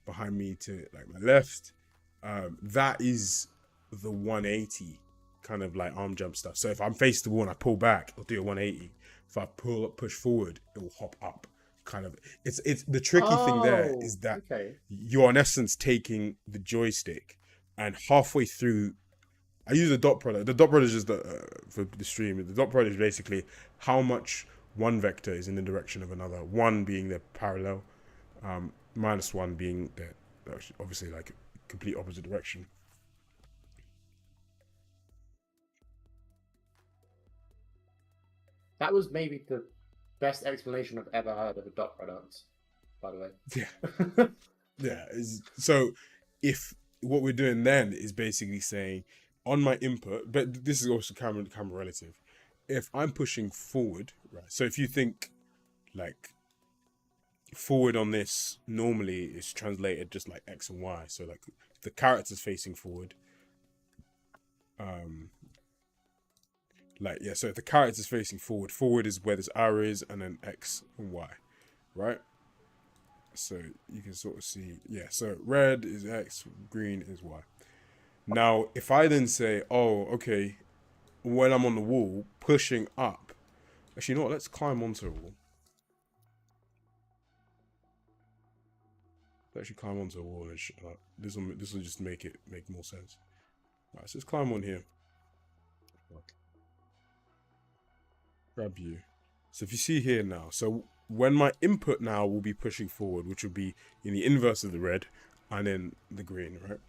Speaker 1: behind me to like my left. That is the 180 kind of like arm jump stuff. So if I'm faced the wall and I pull back, it'll do a 180. If I push forward, it will hop up. Kind of. It's the tricky thing there
Speaker 2: Oh,
Speaker 1: is that
Speaker 2: okay.
Speaker 1: you're in essence taking the joystick and halfway through. I use the dot product. The dot product is just for the stream. The dot product is basically how much one vector is in the direction of another. One being the parallel, minus one being the obviously like complete opposite direction.
Speaker 2: That was maybe the best explanation I've ever heard of a dot product, by the
Speaker 1: Yeah,
Speaker 2: way.
Speaker 1: yeah. So if what we're doing then is basically saying on my input, but this is also camera relative. If I'm pushing forward, right? So if you think like forward on this normally is translated just like X and Y. So like the character's facing forward. Um like yeah, so if the character's facing forward, forward is where this arrow is and then X and Y, right? So you can sort of see, yeah, so red is X, green is Y. Now, if I then say, oh, okay, when I'm on the wall, pushing up. Actually, you know what? Let's climb onto a wall. Let's actually climb onto a wall and this will just make more sense. All right, so let's climb on here. Grab you. So if you see here now, so when my input now will be pushing forward, which will be in the inverse of the red and then the green, right?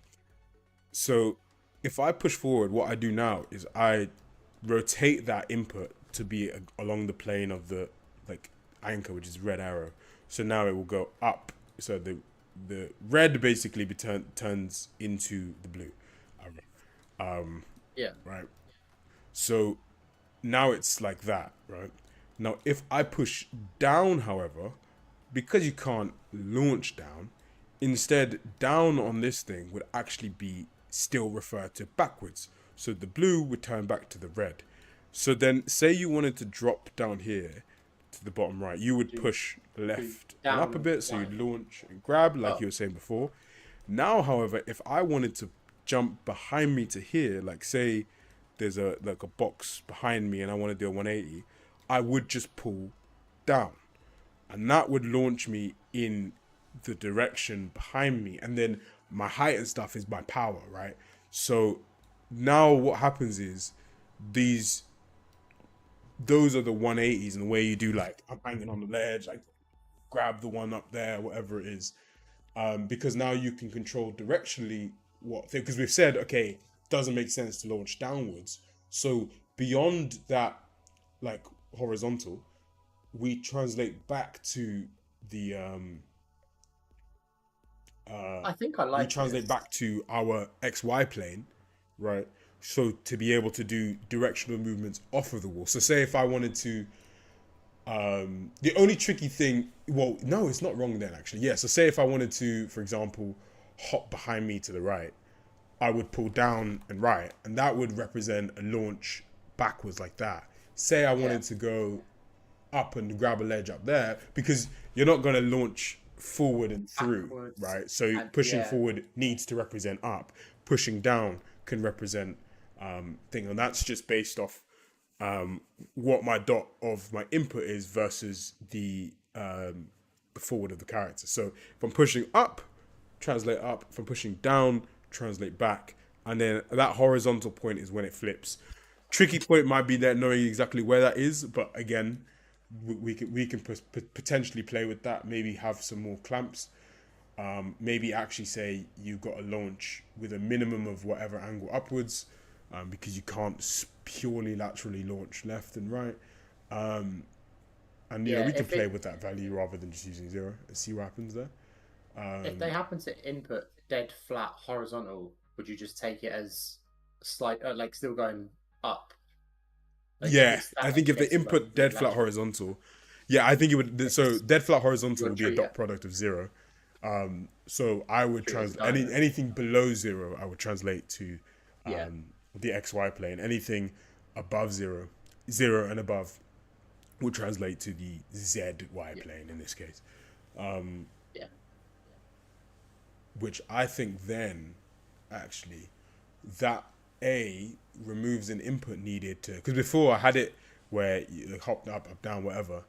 Speaker 1: So if I push forward, what I do now is I rotate that input to be along the plane of the like anchor, which is red arrow. So now it will go up. So the red basically turns into the blue.
Speaker 2: Yeah.
Speaker 1: Right. So now it's like that, right? Now if I push down, however, because you can't launch down, instead down on this thing would actually be still referred to backwards. So the blue would turn back to the red. So then say you wanted to drop down here to the bottom right, you would push left and up a bit, so you'd launch and grab like you were saying before. Now, however, if I wanted to jump behind me to here, like say there's a box behind me and I want to do a 180, I would just pull down. And that would launch me in the direction behind me. And then my height and stuff is my power, right? So now what happens is those are the 180s, and the way you do, like, I'm hanging on the ledge, like grab the one up there, whatever it is. Because now you can control directionally because we've said, okay, doesn't make sense to launch downwards. So beyond that, like horizontal, we translate back to the
Speaker 2: I think I like
Speaker 1: we translate
Speaker 2: this.
Speaker 1: back to our XY plane, right? So to be able to do directional movements off of the wall. So say if I wanted to, the only tricky thing, well, no, it's not wrong then actually. Yeah, so say if I wanted to, for example, hop behind me to the right, I would pull down and right, and that would represent a launch backwards like that. Say I wanted to go up and grab a ledge up there, because you're not going to launch forward and through,
Speaker 2: Backwards
Speaker 1: right? So
Speaker 2: and
Speaker 1: pushing forward needs to represent up, pushing down can represent thing, and that's just based off what my dot of my input is versus the forward of the character. So if I'm pushing up, translate up. If I'm pushing down, translate back. And then that horizontal point is when it flips. Tricky point might be that knowing exactly where that is, but again, we can potentially play with that. Maybe have some more clamps. Maybe actually say you've got a launch with a minimum of whatever angle upwards, because you can't purely laterally launch left and right. And we can play with that value rather than just using 0 and see what happens there.
Speaker 2: If they happen to input dead flat horizontal, would you just take it as slight, like still going up? Like
Speaker 1: yeah, I think if they input dead flat horizontal, yeah, I think it would. So dead flat horizontal would be a dot product of 0. So I would translate anything below 0. I would translate to the XY plane. Anything above 0 and above would translate to the ZY plane in this case. Which I think then actually that removes an input needed to, because before I had it where you hop up, down, whatever,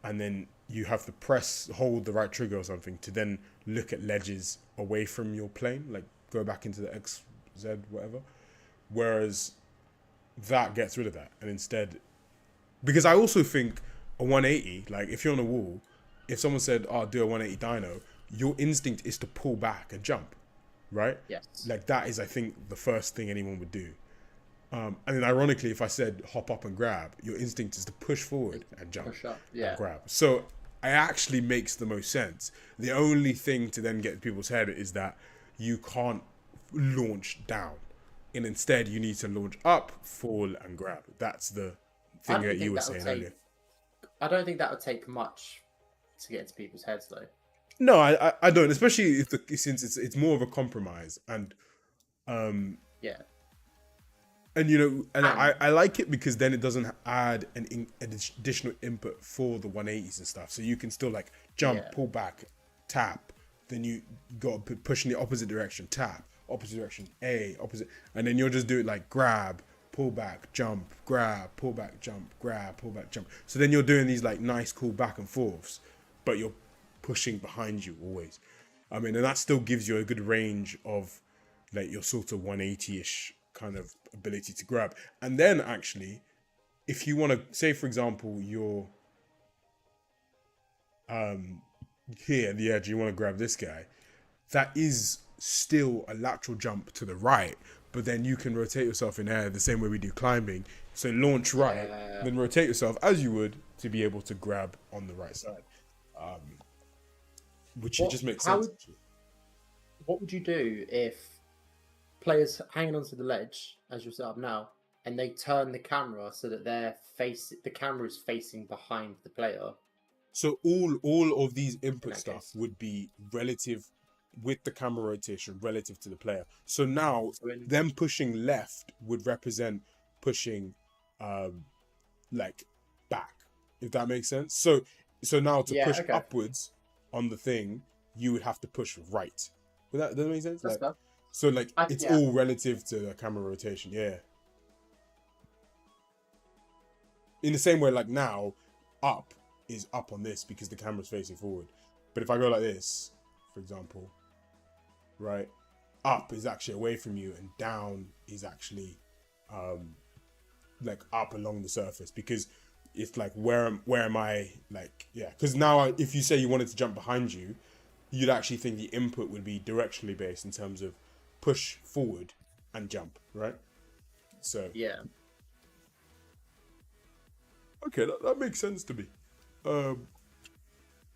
Speaker 1: and then you have to hold the right trigger or something to then look at ledges away from your plane, like go back into the X, Z, whatever. Whereas that gets rid of that, and instead, because I also think a 180, like if you're on a wall, if someone said, "Oh, do a 180 dyno," your instinct is to pull back and jump, right?
Speaker 2: Yes.
Speaker 1: Like that is, I think, the first thing anyone would do. And then ironically, if I said hop up and grab, your instinct is to push forward and jump,
Speaker 2: push up,
Speaker 1: and grab. So it actually makes the most sense. The only thing to then get in people's head is that you can't launch down, and instead you need to launch up, fall, and grab. That's the thing that you were saying earlier.
Speaker 2: I don't think that would take much to get into people's heads, though.
Speaker 1: No, I don't, especially since it's more of a compromise, and
Speaker 2: yeah.
Speaker 1: And I like it because then it doesn't add an additional input for the 180s and stuff. So you can still jump, pull back, tap. Then you got to push in the opposite direction, tap, opposite direction, A, opposite, and then you'll just do it like grab, pull back, jump, grab, pull back, jump, grab, pull back, jump. So then you're doing these like nice, cool back and forths, but you're pushing behind you always. I mean, and that still gives you a good range of like your sort of 180-ish kind of ability to grab. And then actually, if you want to say, for example, you're here at the edge, you want to grab this guy, that is still a lateral jump to the right, but then you can rotate yourself in air the same way we do climbing. So launch right, then rotate yourself as you would to be able to grab on the right side, which it just makes sense.
Speaker 2: What would you do if players hanging onto the ledge as you're set up now, and they turn the camera so that the camera is facing behind the player?
Speaker 1: So all of these input stuff would be relative with the camera rotation relative to the player. So now them pushing left would represent pushing like back, if that makes sense. So now to push upwards on the thing, you would have to push right. Does that make sense? Like, so like it's all relative to the camera rotation, yeah. In the same way, like now, up is up on this because the camera's facing forward. But if I go like this, for example, right, up is actually away from you and down is actually like up along the surface, because it's like where am I, like, yeah, because now if you say you wanted to jump behind you, you'd actually think the input would be directionally based in terms of push forward and jump, right? So
Speaker 2: yeah,
Speaker 1: okay, that makes sense to me.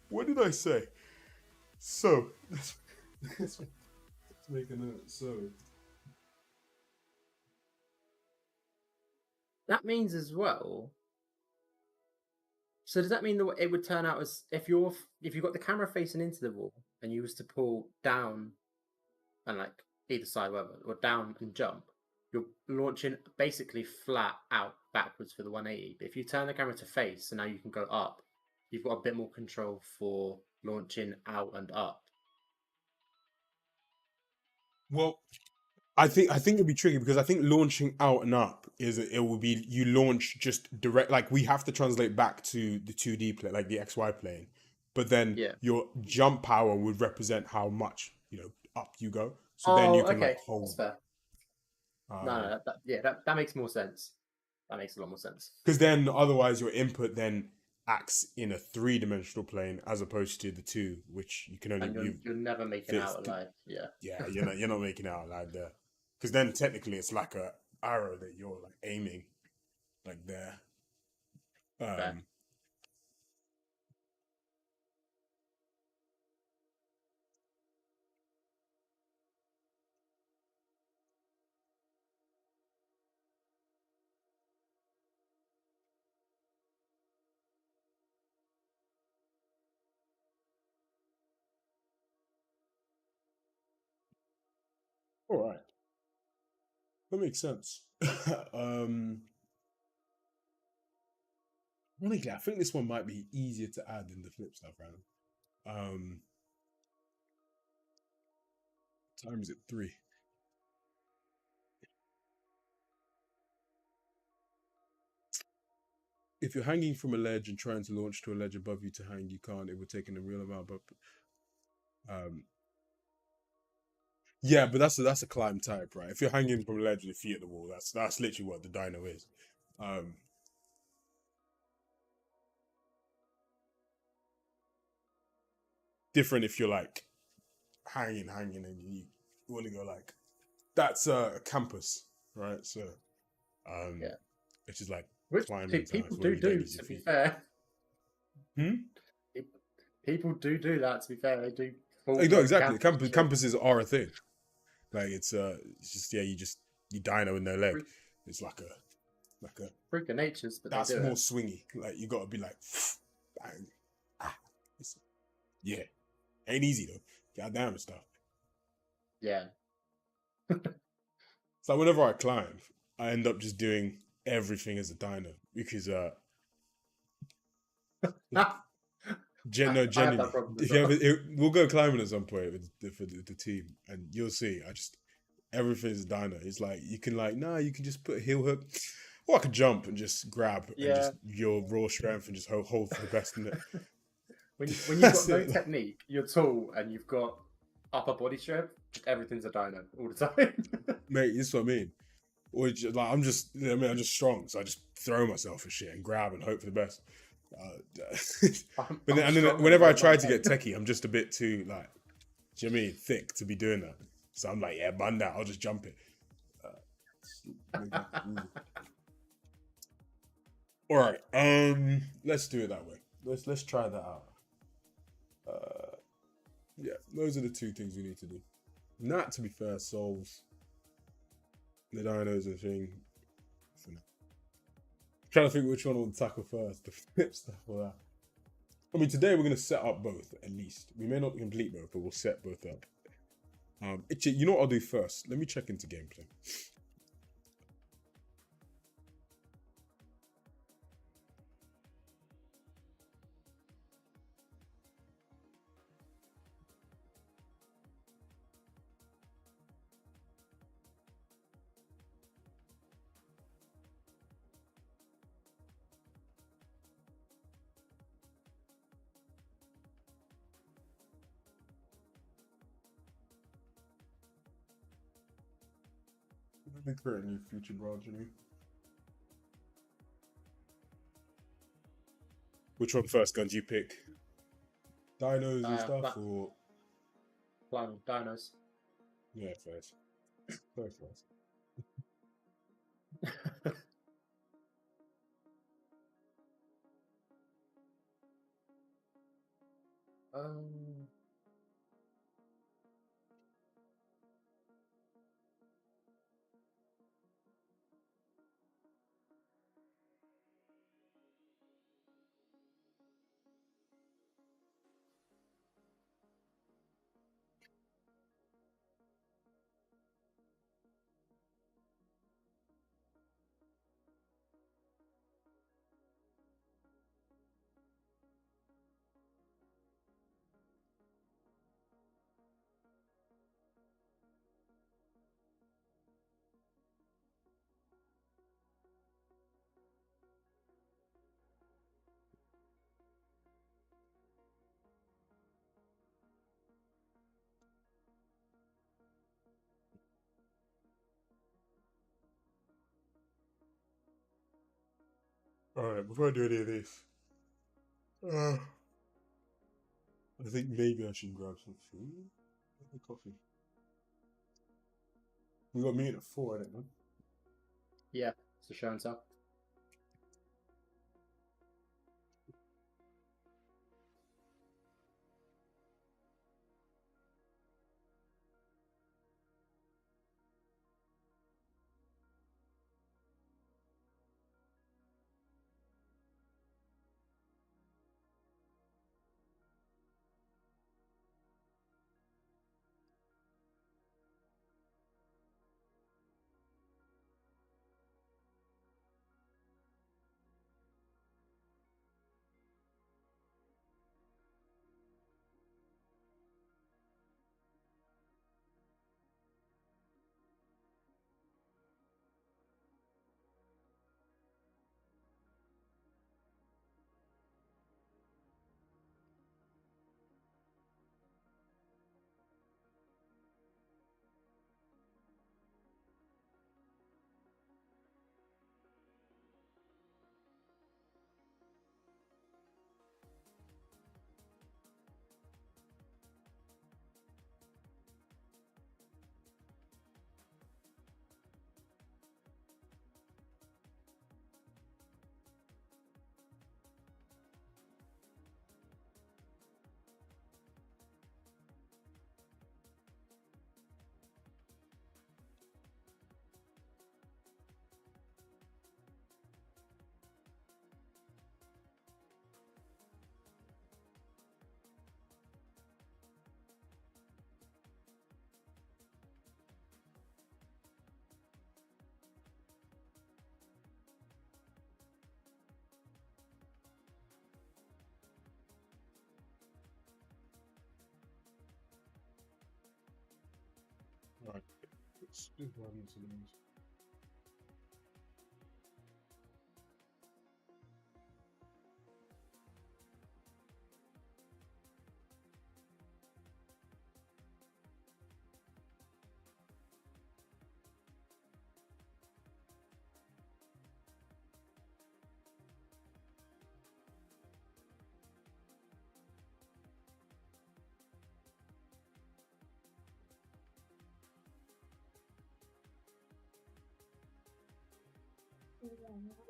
Speaker 1: What did I say? So let's make a note. So
Speaker 2: that means as well. So does that mean that it would turn out as if you got the camera facing into the wall and you was to pull down and like either side, whatever, or down and jump, you're launching basically flat out backwards for the 180. But if you turn the camera to face, so now you can go up, you've got a bit more control for launching out and up.
Speaker 1: Well, I think it'd be tricky because I think launching out and up it will be you launch just direct, like we have to translate back to the 2D plane, like the XY plane, but then your jump power would represent how much up you go. So then you can like hold.
Speaker 2: That's fair. No, that makes more sense. That makes a lot more sense.
Speaker 1: Because then otherwise your input then acts in a 3-dimensional plane as opposed to the 2, which you can only.
Speaker 2: And you're never making out alive. Yeah.
Speaker 1: Yeah, you're not making out alive there. Because then technically it's like a arrow that you're like aiming, like there. All right, that makes sense. Honestly, I think this one might be easier to add than the flip stuff, Random. Time is at 3. If you're hanging from a ledge and trying to launch to a ledge above you to hang, you can't. It would take in a real amount, but yeah, but that's a climb type, right? If you're hanging from a ledge with your feet at the wall, that's literally what the dino is. Different if you're like hanging and you want to go like, that's a campus, right? So it's just like climbing.
Speaker 2: People do to be fair. People do that, to be fair. They do.
Speaker 1: No, exactly. Campuses are a thing. Like it's just you dino in their leg. It's like a
Speaker 2: freak of nature's, but
Speaker 1: that's more swingy. Like you got to be like, bang, yeah, ain't easy though. Goddamn and stuff.
Speaker 2: Yeah.
Speaker 1: It's like whenever I climb, I end up just doing everything as a dino because genuinely, if you we'll go climbing at some point with the team, and you'll see. Everything's dino. It's like you can like, nah, you can just put a heel hook. Or I could jump and just grab and
Speaker 2: Yeah.
Speaker 1: just your raw strength and just hold for the best in it.
Speaker 2: When you've got
Speaker 1: That's
Speaker 2: no
Speaker 1: it.
Speaker 2: technique, you're tall and you've got upper body strength, just everything's a dino all the time.
Speaker 1: Mate, this is what I mean. Or just, like I'm just, you know what I mean, I'm just strong, so I just throw myself and shit and grab and hope for the best. But
Speaker 2: I'm
Speaker 1: then
Speaker 2: strong and I
Speaker 1: whenever I
Speaker 2: don't
Speaker 1: try
Speaker 2: mind
Speaker 1: to
Speaker 2: that.
Speaker 1: get techie, I'm just a bit too like, do you know what I mean, thick to be doing that. So I'm like, yeah, bun that. I'll just jump it. All right, let's do it that way. Let's try that out. Yeah, those are the two things we need to do. And that, to be fair, solves the dinos and thing. For now. I'm trying to think which one I want to tackle first, the flip stuff or that. I mean, today we're going to set up both, at least. We may not complete both, but we'll set both up. You know what I'll do first? Let me check into gameplay. Let me create a new feature branch. Which one first, Gun? Do you pick dinos and stuff, or
Speaker 2: Flying dinos.
Speaker 1: yeah, first. First.
Speaker 2: um,
Speaker 1: All right, before I do any of this, I think maybe I should grab some food. Coffee. We got a meeting at 4, I don't know.
Speaker 2: yeah, it's a show and tell.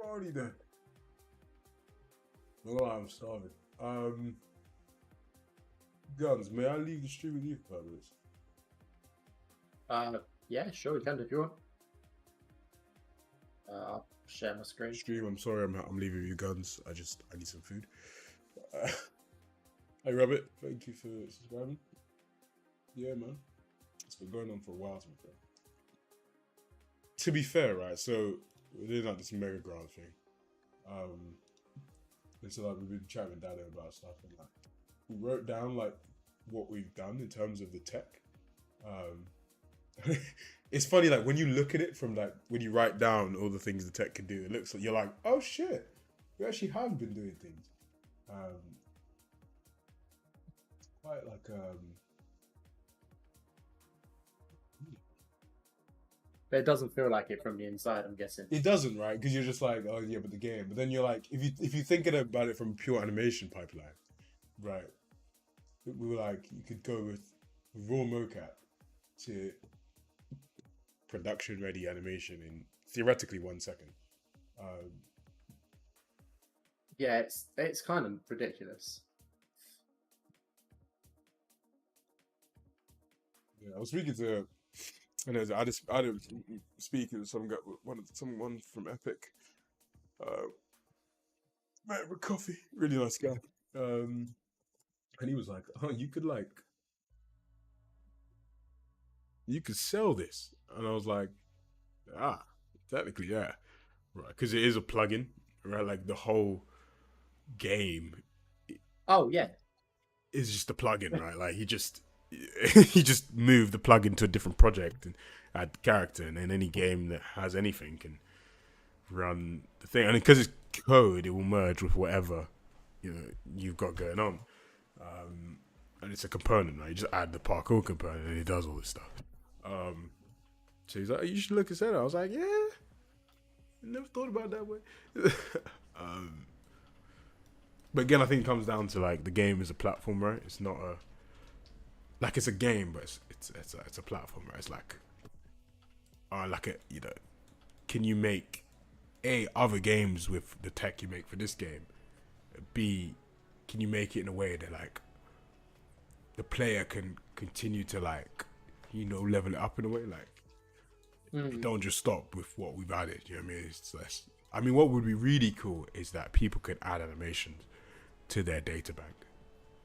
Speaker 1: Already done. No, I'm starving. Guns, may I leave the stream with you for 5 minutes?
Speaker 2: Yeah, sure, you can do if you want. I'll share my screen.
Speaker 1: Stream, I'm sorry, I'm leaving you, Guns. I need some food. Hey, Rabbit, thank you for subscribing. Yeah, man. It's been going on for a while, to be fair. To be fair, right, so we're doing like this mega grant thing. And so like we've been chatting with Dada about stuff, and like we wrote down like what we've done in terms of the tech. It's funny, like when you look at it from like when you write down all the things the tech can do, it looks like you're like, oh shit, we actually have been doing things. Quite like
Speaker 2: But it doesn't feel like it from the inside, I'm guessing.
Speaker 1: it doesn't, right? Because you're just like, oh yeah, but the game. But then you're like, if you think about it from pure animation pipeline, right? We were like, you could go with raw mocap to production ready animation in theoretically 1 second.
Speaker 2: Yeah, it's kind of ridiculous.
Speaker 1: Yeah, I was speaking to, I know I didn't speak to someone from Epic. Met with coffee, really nice guy. And he was like, "Oh, you could sell this," and I was like, "Ah, technically, yeah, right, because it is a plugin, right? Like the whole game
Speaker 2: Oh yeah,
Speaker 1: is just a plugin, right? Like he just moved the plugin to a different project and add character, and then any game that has anything can run the thing. And because it's code, it will merge with whatever you've got going on. And it's a component, right? You just add the parkour component, and it does all this stuff. So he's like, "You should look at that." I was like, "Yeah, I never thought about it that way." But again, I think it comes down to like the game is a platform, right? It's not it's a game, but it's a platform, right? It's like can you make other games with the tech you make for this game? B, can you make it in a way that like the player can continue to level it up in a way, like it don't just stop with what we've added. You know what I mean? It's less. I mean, what would be really cool is that people could add animations to their data bank,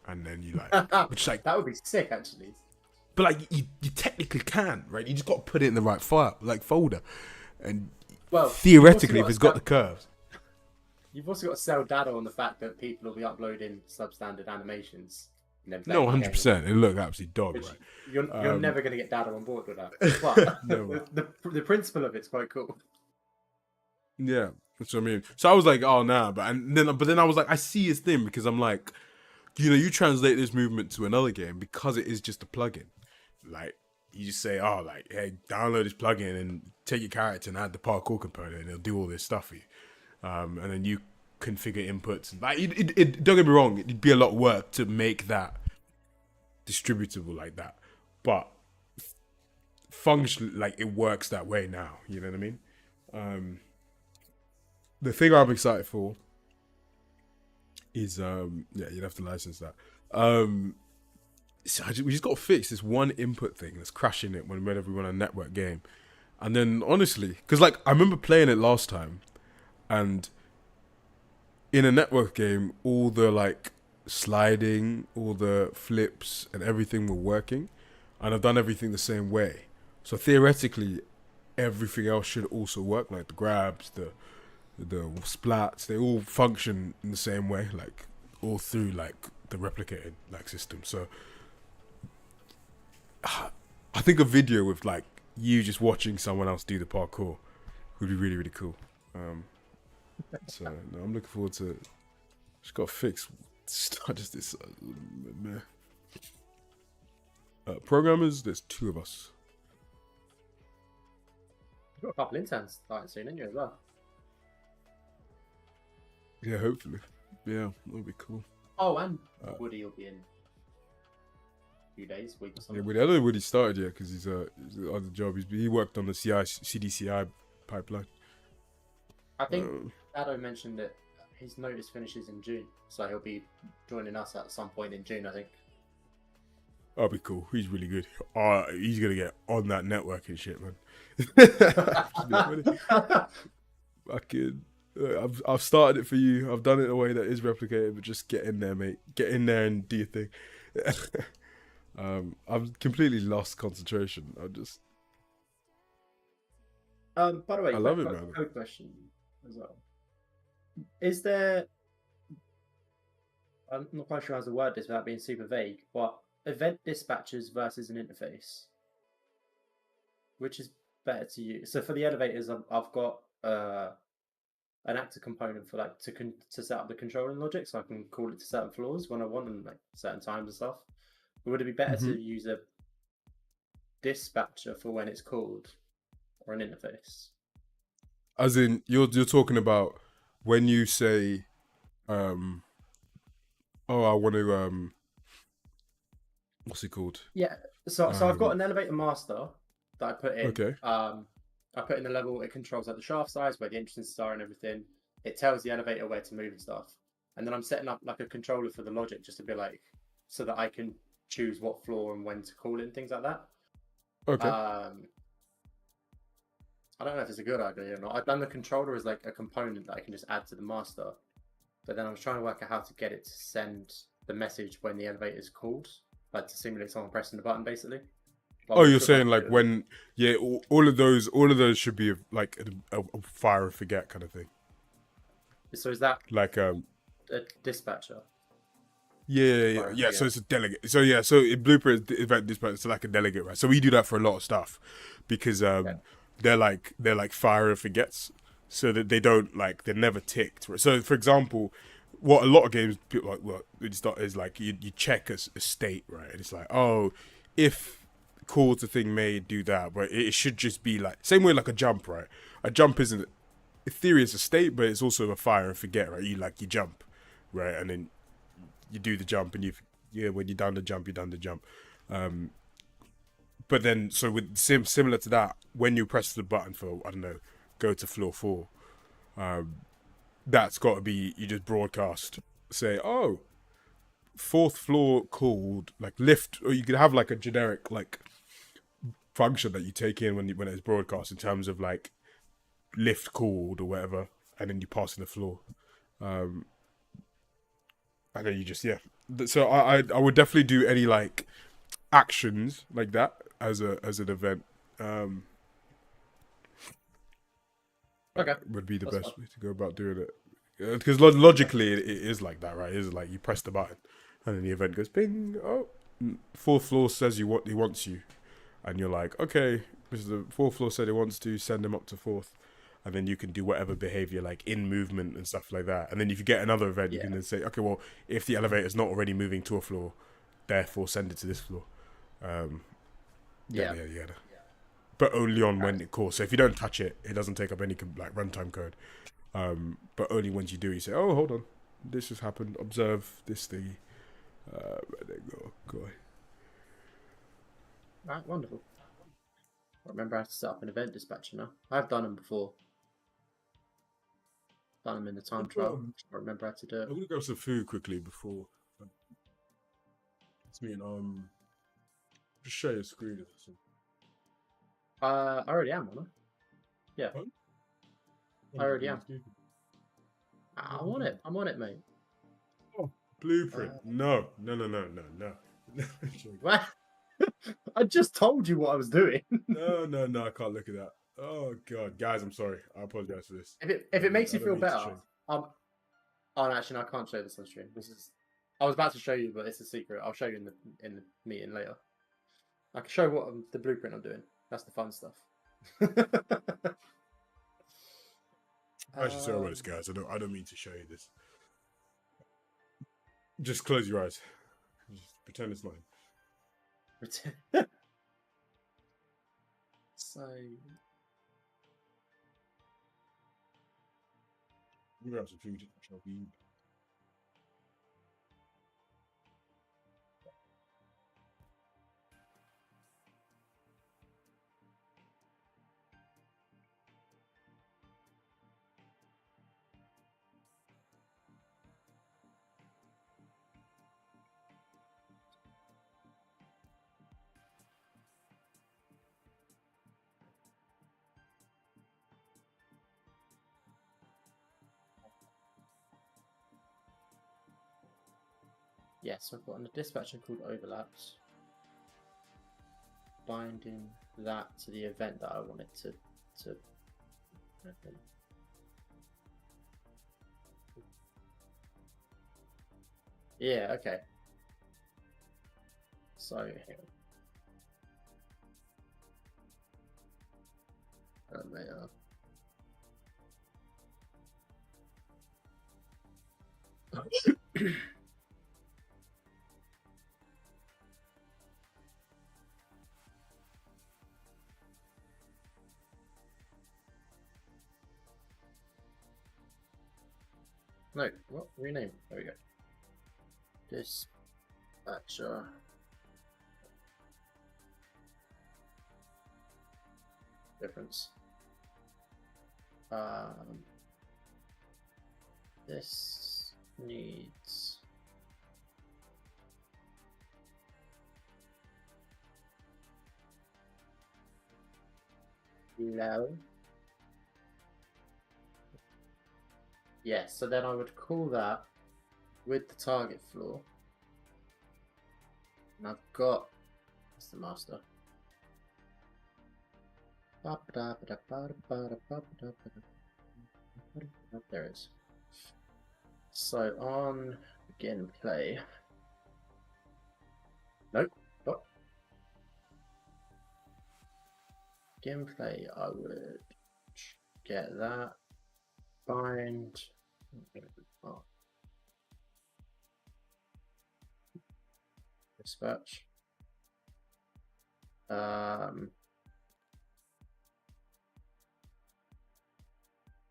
Speaker 1: and then you which like
Speaker 2: that would be sick actually.
Speaker 1: But like you technically can, right? You just got to put it in the right file, like folder, and theoretically, if it's got the curves.
Speaker 2: You've also got to sell data on the fact that people will be uploading substandard animations.
Speaker 1: No, 100%. It look absolutely dog, right?
Speaker 2: You're never going to get data on board with that. But no. the principle of it's quite cool.
Speaker 1: Yeah, that's what I mean. So I was like, oh nah, but then I was like, I see his thing, because I'm like, you translate this movement to another game because it is just a plugin. Like you just say, oh, like, hey, download this plugin and take your character and add the parkour component, and it'll do all this stuff for you. And then you configure inputs. And like, don't get me wrong, it'd be a lot of work to make that distributable like that, but functionally, like, it works that way now. You know what I mean? The thing I'm excited for is you'd have to license that. So we just got to fix this one input thing that's crashing it whenever we run a network game. And then honestly, because like I remember playing it last time, and in a network game, all the like sliding, all the flips and everything were working, and I've done everything the same way. So theoretically, everything else should also work, like the grabs, the splats, they all function in the same way, like all through like the replicated like system. So I think a video with like you just watching someone else do the parkour would be really, really cool. So no, I'm looking forward to it. Just got to fix just this. Meh. Programmers, there's 2 of us.
Speaker 2: You've got a couple interns starting soon, haven't you, as well?
Speaker 1: Yeah, hopefully. Yeah, that'll be cool.
Speaker 2: Oh, and Woody will be in a few days, week or
Speaker 1: Yeah,
Speaker 2: something.
Speaker 1: but I don't know when he started yet because he's on the job. He worked on the CDCI pipeline.
Speaker 2: I think Ado mentioned that his notice finishes in June, so he'll be joining us at some point in June, I think.
Speaker 1: That'll be cool. He's really good. He's gonna get on that networking shit, man. Fucking, I've started it for you. I've done it in a way that is replicated, but just get in there, mate. Get in there and do your thing. I've completely lost concentration.
Speaker 2: By the way,
Speaker 1: I love it, man.
Speaker 2: Code question as well. Is there? I'm not quite sure how to word this without being super vague, but event dispatchers versus an interface, which is better to use? So for the elevators, I've got an actor component for like to set up the controlling logic, so I can call it to certain floors when I want and like certain times and stuff. But would it be better to use a dispatcher for when it's called, or an interface?
Speaker 1: As in, you're talking about when you say, oh, I want to, what's it called?
Speaker 2: Yeah. So I've got an elevator master that I put in.
Speaker 1: Okay.
Speaker 2: I put in the level. It controls like the shaft size, where the entrances are, and everything. It tells the elevator where to move and stuff. And then I'm setting up like a controller for the logic, just to be like, so that I can choose what floor and when to call in, things like that.
Speaker 1: Okay.
Speaker 2: I don't know if it's a good idea or not. I've done the controller as like a component that I can just add to the master. But then I was trying to work out how to get it to send the message when the elevator is called, like to simulate someone pressing the button, basically.
Speaker 1: Oh, you're saying like when, yeah, all of those should be like a fire and forget kind of thing.
Speaker 2: So is that
Speaker 1: like
Speaker 2: a dispatcher?
Speaker 1: Yeah. So it's a delegate. So yeah, so in Blueprint event dispatcher, it's like a delegate, right? So we do that for a lot of stuff because they're like fire and forgets, so that they don't like they're never ticked. Right? So for example, what a lot of games people like is like you check a state, right? And it's like, oh, if cause a thing may do that, but it should just be like same way like a jump, right? A jump isn't, in theory, it's a state, but it's also a fire and forget, right? You jump, right, and then you do the jump, and when you're done the jump, you're done the jump. But then, so with similar to that, when you press the button for, I don't know, go to floor 4, that's got to be, you just broadcast, say, oh, 4th floor called, like lift, or you could have like a generic like function that you take in when it's broadcast in terms of like lift called or whatever, and then you pass in the floor. And then you just, yeah. So I would definitely do any like actions like that as an event.
Speaker 2: Okay.
Speaker 1: Would be the best way to go about doing it. Because logically it is like that, right? It's like you press the button and then the event goes ping. Oh, 4th floor says he wants you. And you're like, okay, because the 4th floor said it wants to send him up to 4th. And then you can do whatever behavior, like in movement and stuff like that. And then if you get another event, you can then say, okay, well, if the elevator is not already moving to a floor, therefore send it to this floor. Yeah. But only on when it calls. So if you don't touch it, it doesn't take up any like runtime code. But only once you do, you say, oh, hold on, this has happened. Observe this thing. There you go.
Speaker 2: Right, wonderful. I remember how to set up an event dispatcher now. I've done them before. Done them in the time trial. I remember how to do it.
Speaker 1: I'm gonna grab some food quickly before. It's me and just share your screen.
Speaker 2: I already am, aren't I? Yeah.
Speaker 1: What?
Speaker 2: I already am. I'm on it. I'm on it, mate.
Speaker 1: Oh, Blueprint. No.
Speaker 2: What? I just told you what I was doing.
Speaker 1: No, I can't look at that. Oh god, guys, I'm sorry. I apologize for this.
Speaker 2: If it makes you feel better, oh, actually, no, I can't show this on stream. I was about to show you, but it's a secret. I'll show you in the meeting later. I can show what the blueprint I'm doing. That's the fun stuff.
Speaker 1: Actually, sorry about this, guys. I don't mean to show you this. Just close your eyes. Just pretend it's not him.
Speaker 2: So
Speaker 1: I'm gonna have some food. Shall we?
Speaker 2: yes, I've got a dispatcher called overlaps. Binding that to the event that I wanted to yeah, okay. So hang on. They are. No, what? Rename. There we go. Dispatcher. Difference. This needs low. Yes, so then I would call that with the target floor. And I've got that's the master. There it is. So on begin play. Nope. Stop. Gameplay, I would get that. Bind. Oh. Dispatch.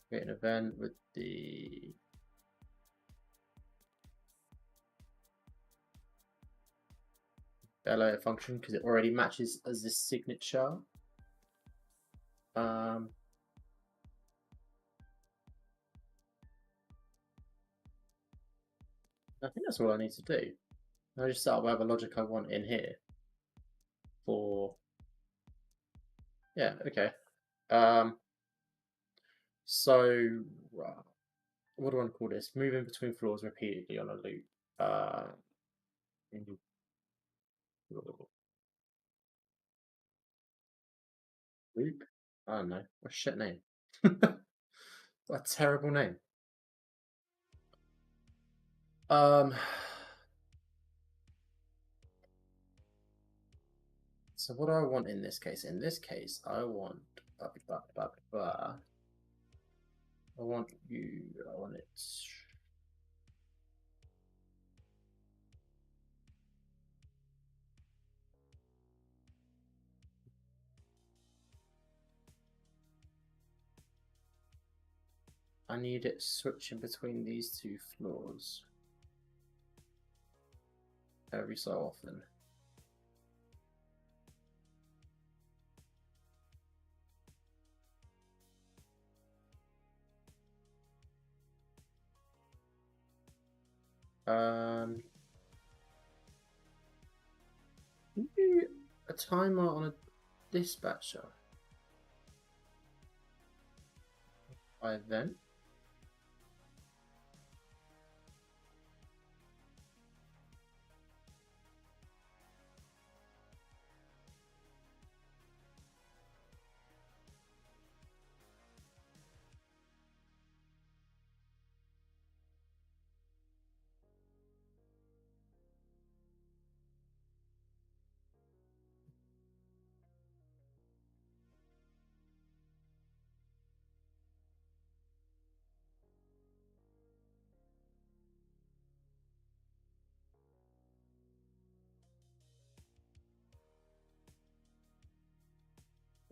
Speaker 2: Create an event with the LA function because it already matches as this signature. I think that's all I need to do. I just set up whatever logic I want in here for yeah, okay. So what do I want to call this? Moving between floors repeatedly on a loop. Loop? I don't know. What a shit name. What a terrible name. So what do I want in this case? In this case, I want I want you. I want it. I need it switching between these two floors every so often. A timer on a dispatcher by event.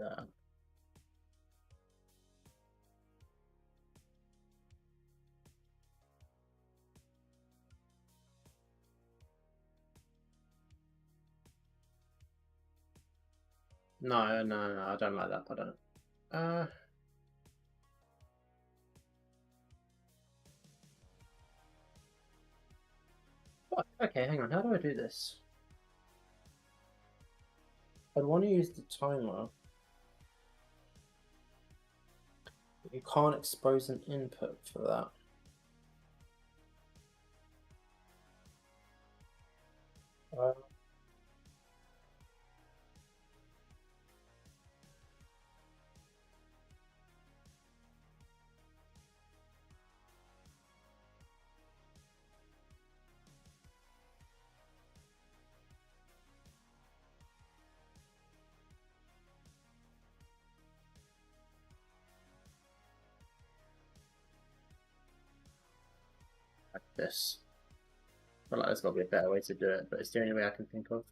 Speaker 2: that. No, I don't like that. I don't. Fuck. Okay, hang on. How do I do this? I'd want to use the timer. You can't expose an input for that. Like this. I feel like there's got to be a better way to do it, but it's the only way I can think of.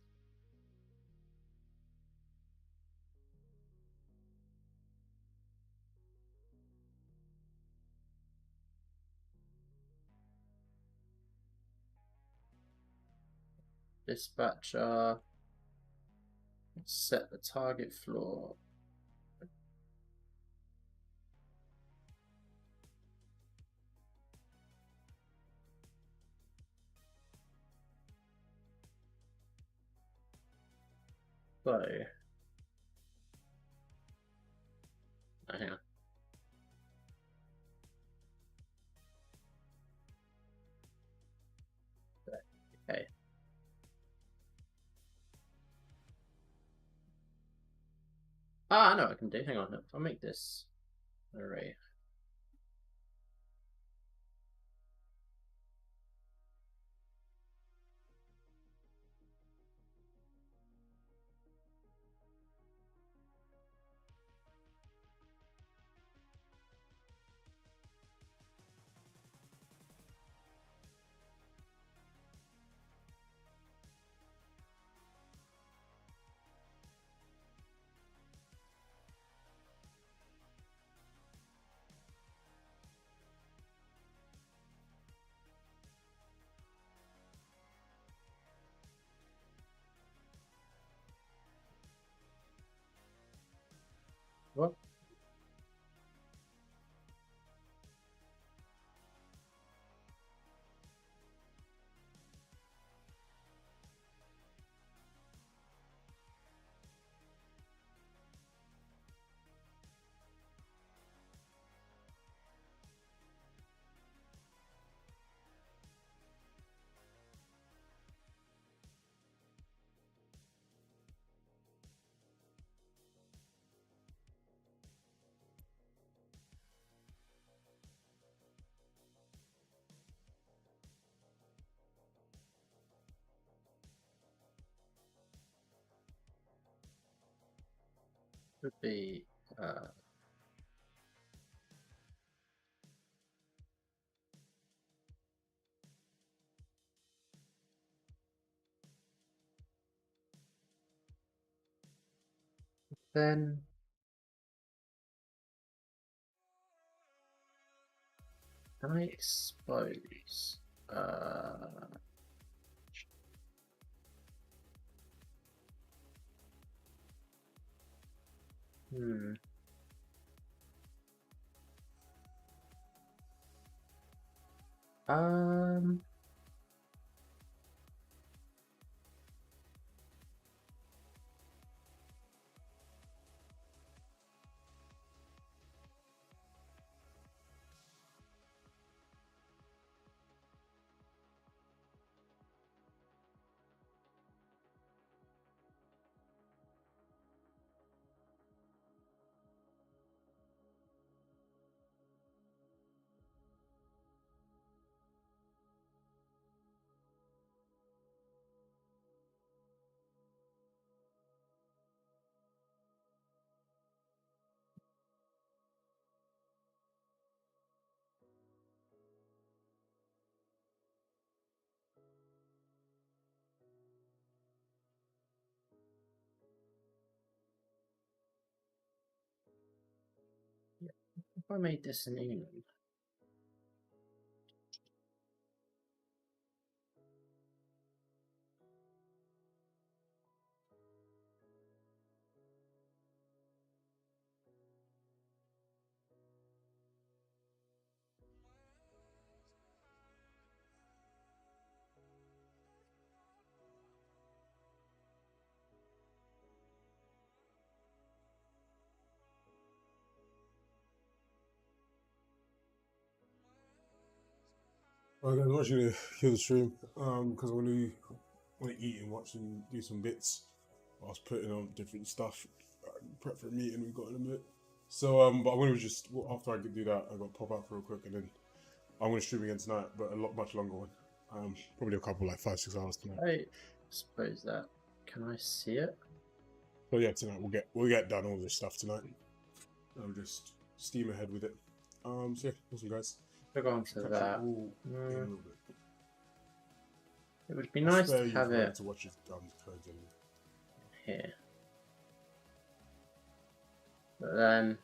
Speaker 2: Dispatcher. Set the target floor. So, hang on. Okay. I know what I can do. Hang on. I'll make this array. What? Would be then can I expose hmm. Um I made this in England?
Speaker 1: Okay, I'm actually gonna kill the stream because I want to eat and watch and do some bits. I was putting on different stuff, prep for a meeting we've got in a minute. So but I'm gonna just after I can do that, I'm gonna pop out real quick and then I'm gonna stream again tonight, but a much longer one. Probably a couple like 5-6 hours tonight.
Speaker 2: I suppose that. Can I see it?
Speaker 1: So yeah, tonight we'll get done all this stuff tonight. I'll just steam ahead with it. So yeah, awesome guys.
Speaker 2: We'll go on to that.
Speaker 1: In a little bit.
Speaker 2: It would be nice to have it
Speaker 1: to watch his guns codes
Speaker 2: here. But then